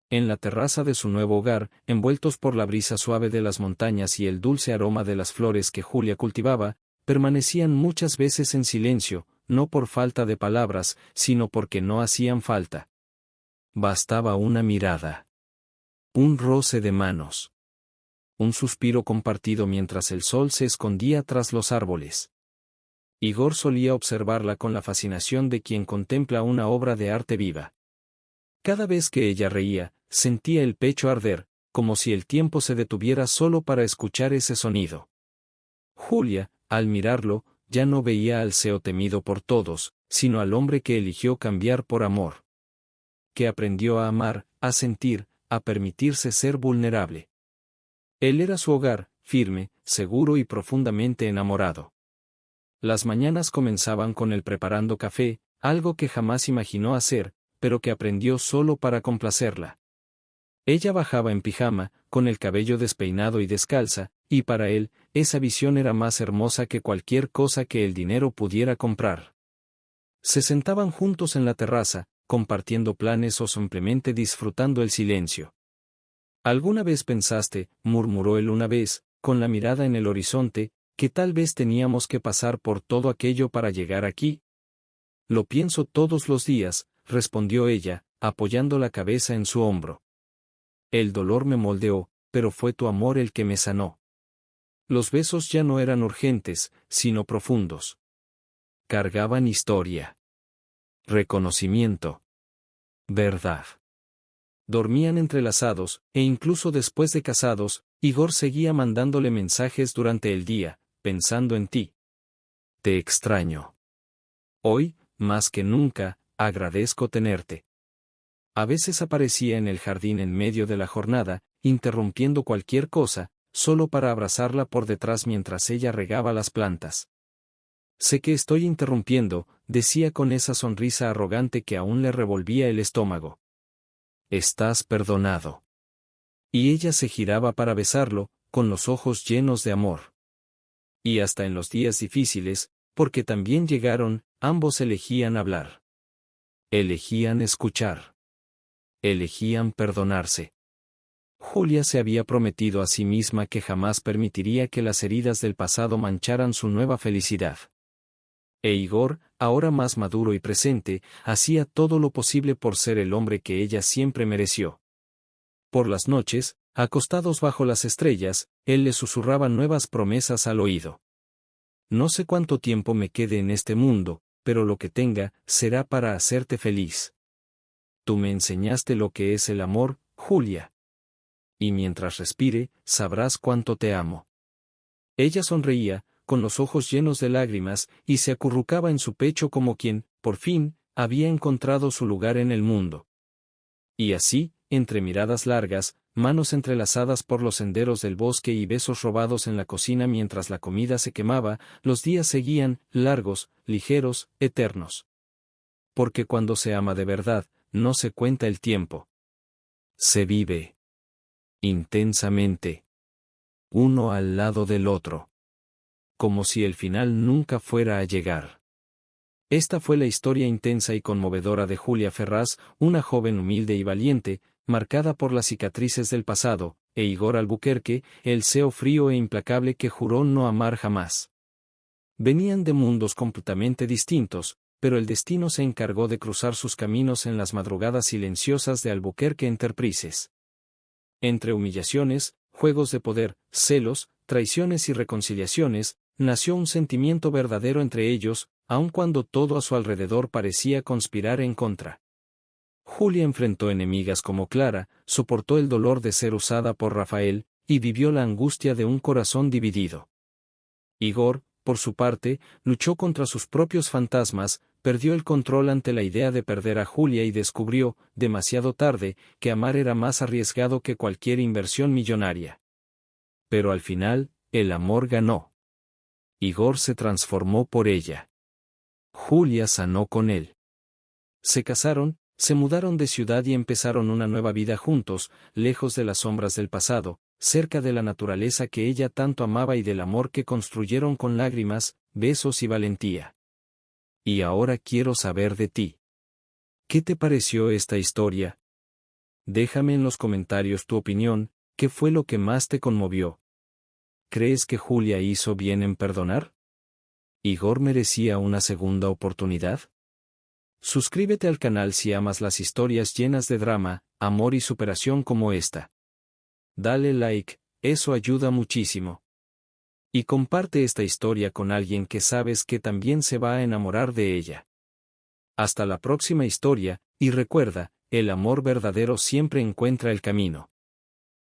En la terraza de su nuevo hogar, envueltos por la brisa suave de las montañas y el dulce aroma de las flores que Julia cultivaba, permanecían muchas veces en silencio, no por falta de palabras, sino porque no hacían falta. Bastaba una mirada. Un roce de manos. Un suspiro compartido mientras el sol se escondía tras los árboles. Igor solía observarla con la fascinación de quien contempla una obra de arte viva. Cada vez que ella reía, sentía el pecho arder, como si el tiempo se detuviera solo para escuchar ese sonido. Julia, al mirarlo, ya no veía al CEO temido por todos, sino al hombre que eligió cambiar por amor. Que aprendió a amar, a sentir, a permitirse ser vulnerable. Él era su hogar, firme, seguro y profundamente enamorado. Las mañanas comenzaban con él preparando café, algo que jamás imaginó hacer, pero que aprendió solo para complacerla. Ella bajaba en pijama, con el cabello despeinado y descalza, y para él, esa visión era más hermosa que cualquier cosa que el dinero pudiera comprar. Se sentaban juntos en la terraza, compartiendo planes o simplemente disfrutando el silencio. ¿Alguna vez pensaste, murmuró él una vez, con la mirada en el horizonte, que tal vez teníamos que pasar por todo aquello para llegar aquí? Lo pienso todos los días, respondió ella, apoyando la cabeza en su hombro. El dolor me moldeó, pero fue tu amor el que me sanó. Los besos ya no eran urgentes, sino profundos. Cargaban historia. Reconocimiento. Verdad. Dormían entrelazados, e incluso después de casados, Igor seguía mandándole mensajes durante el día, pensando en ti. Te extraño. Hoy, más que nunca, agradezco tenerte. A veces aparecía en el jardín en medio de la jornada, interrumpiendo cualquier cosa, solo para abrazarla por detrás mientras ella regaba las plantas. Sé que estoy interrumpiendo, decía con esa sonrisa arrogante que aún le revolvía el estómago. Estás perdonado. Y ella se giraba para besarlo, con los ojos llenos de amor. Y hasta en los días difíciles, porque también llegaron, ambos elegían hablar. Elegían escuchar. Elegían perdonarse. Julia se había prometido a sí misma que jamás permitiría que las heridas del pasado mancharan su nueva felicidad. E Igor, ahora más maduro y presente, hacía todo lo posible por ser el hombre que ella siempre mereció. Por las noches, acostados bajo las estrellas, él le susurraba nuevas promesas al oído. No sé cuánto tiempo me quede en este mundo, pero lo que tenga, será para hacerte feliz. Tú me enseñaste lo que es el amor, Julia. Y mientras respire, sabrás cuánto te amo. Ella sonreía, con los ojos llenos de lágrimas, y se acurrucaba en su pecho como quien, por fin, había encontrado su lugar en el mundo. Y así, entre miradas largas, manos entrelazadas por los senderos del bosque y besos robados en la cocina mientras la comida se quemaba, los días seguían, largos, ligeros, eternos. Porque cuando se ama de verdad, no se cuenta el tiempo. Se vive intensamente, uno al lado del otro, como si el final nunca fuera a llegar. Esta fue la historia intensa y conmovedora de Julia Ferraz, una joven humilde y valiente, marcada por las cicatrices del pasado, e Igor Albuquerque, el CEO frío e implacable que juró no amar jamás. Venían de mundos completamente distintos, pero el destino se encargó de cruzar sus caminos en las madrugadas silenciosas de Albuquerque Enterprises. Entre humillaciones, juegos de poder, celos, traiciones y reconciliaciones, nació un sentimiento verdadero entre ellos, aun cuando todo a su alrededor parecía conspirar en contra. Julia enfrentó enemigas como Clara, soportó el dolor de ser usada por Rafael, y vivió la angustia de un corazón dividido. Igor, por su parte, luchó contra sus propios fantasmas, perdió el control ante la idea de perder a Julia y descubrió, demasiado tarde, que amar era más arriesgado que cualquier inversión millonaria. Pero al final, el amor ganó. Igor se transformó por ella. Julia sanó con él. Se casaron, se mudaron de ciudad y empezaron una nueva vida juntos, lejos de las sombras del pasado, cerca de la naturaleza que ella tanto amaba y del amor que construyeron con lágrimas, besos y valentía. Y ahora quiero saber de ti. ¿Qué te pareció esta historia? Déjame en los comentarios tu opinión, ¿qué fue lo que más te conmovió? ¿Crees que Julia hizo bien en perdonar? ¿Igor merecía una segunda oportunidad? Suscríbete al canal si amas las historias llenas de drama, amor y superación como esta. Dale like, eso ayuda muchísimo. Y comparte esta historia con alguien que sabes que también se va a enamorar de ella. Hasta la próxima historia, y recuerda, el amor verdadero siempre encuentra el camino.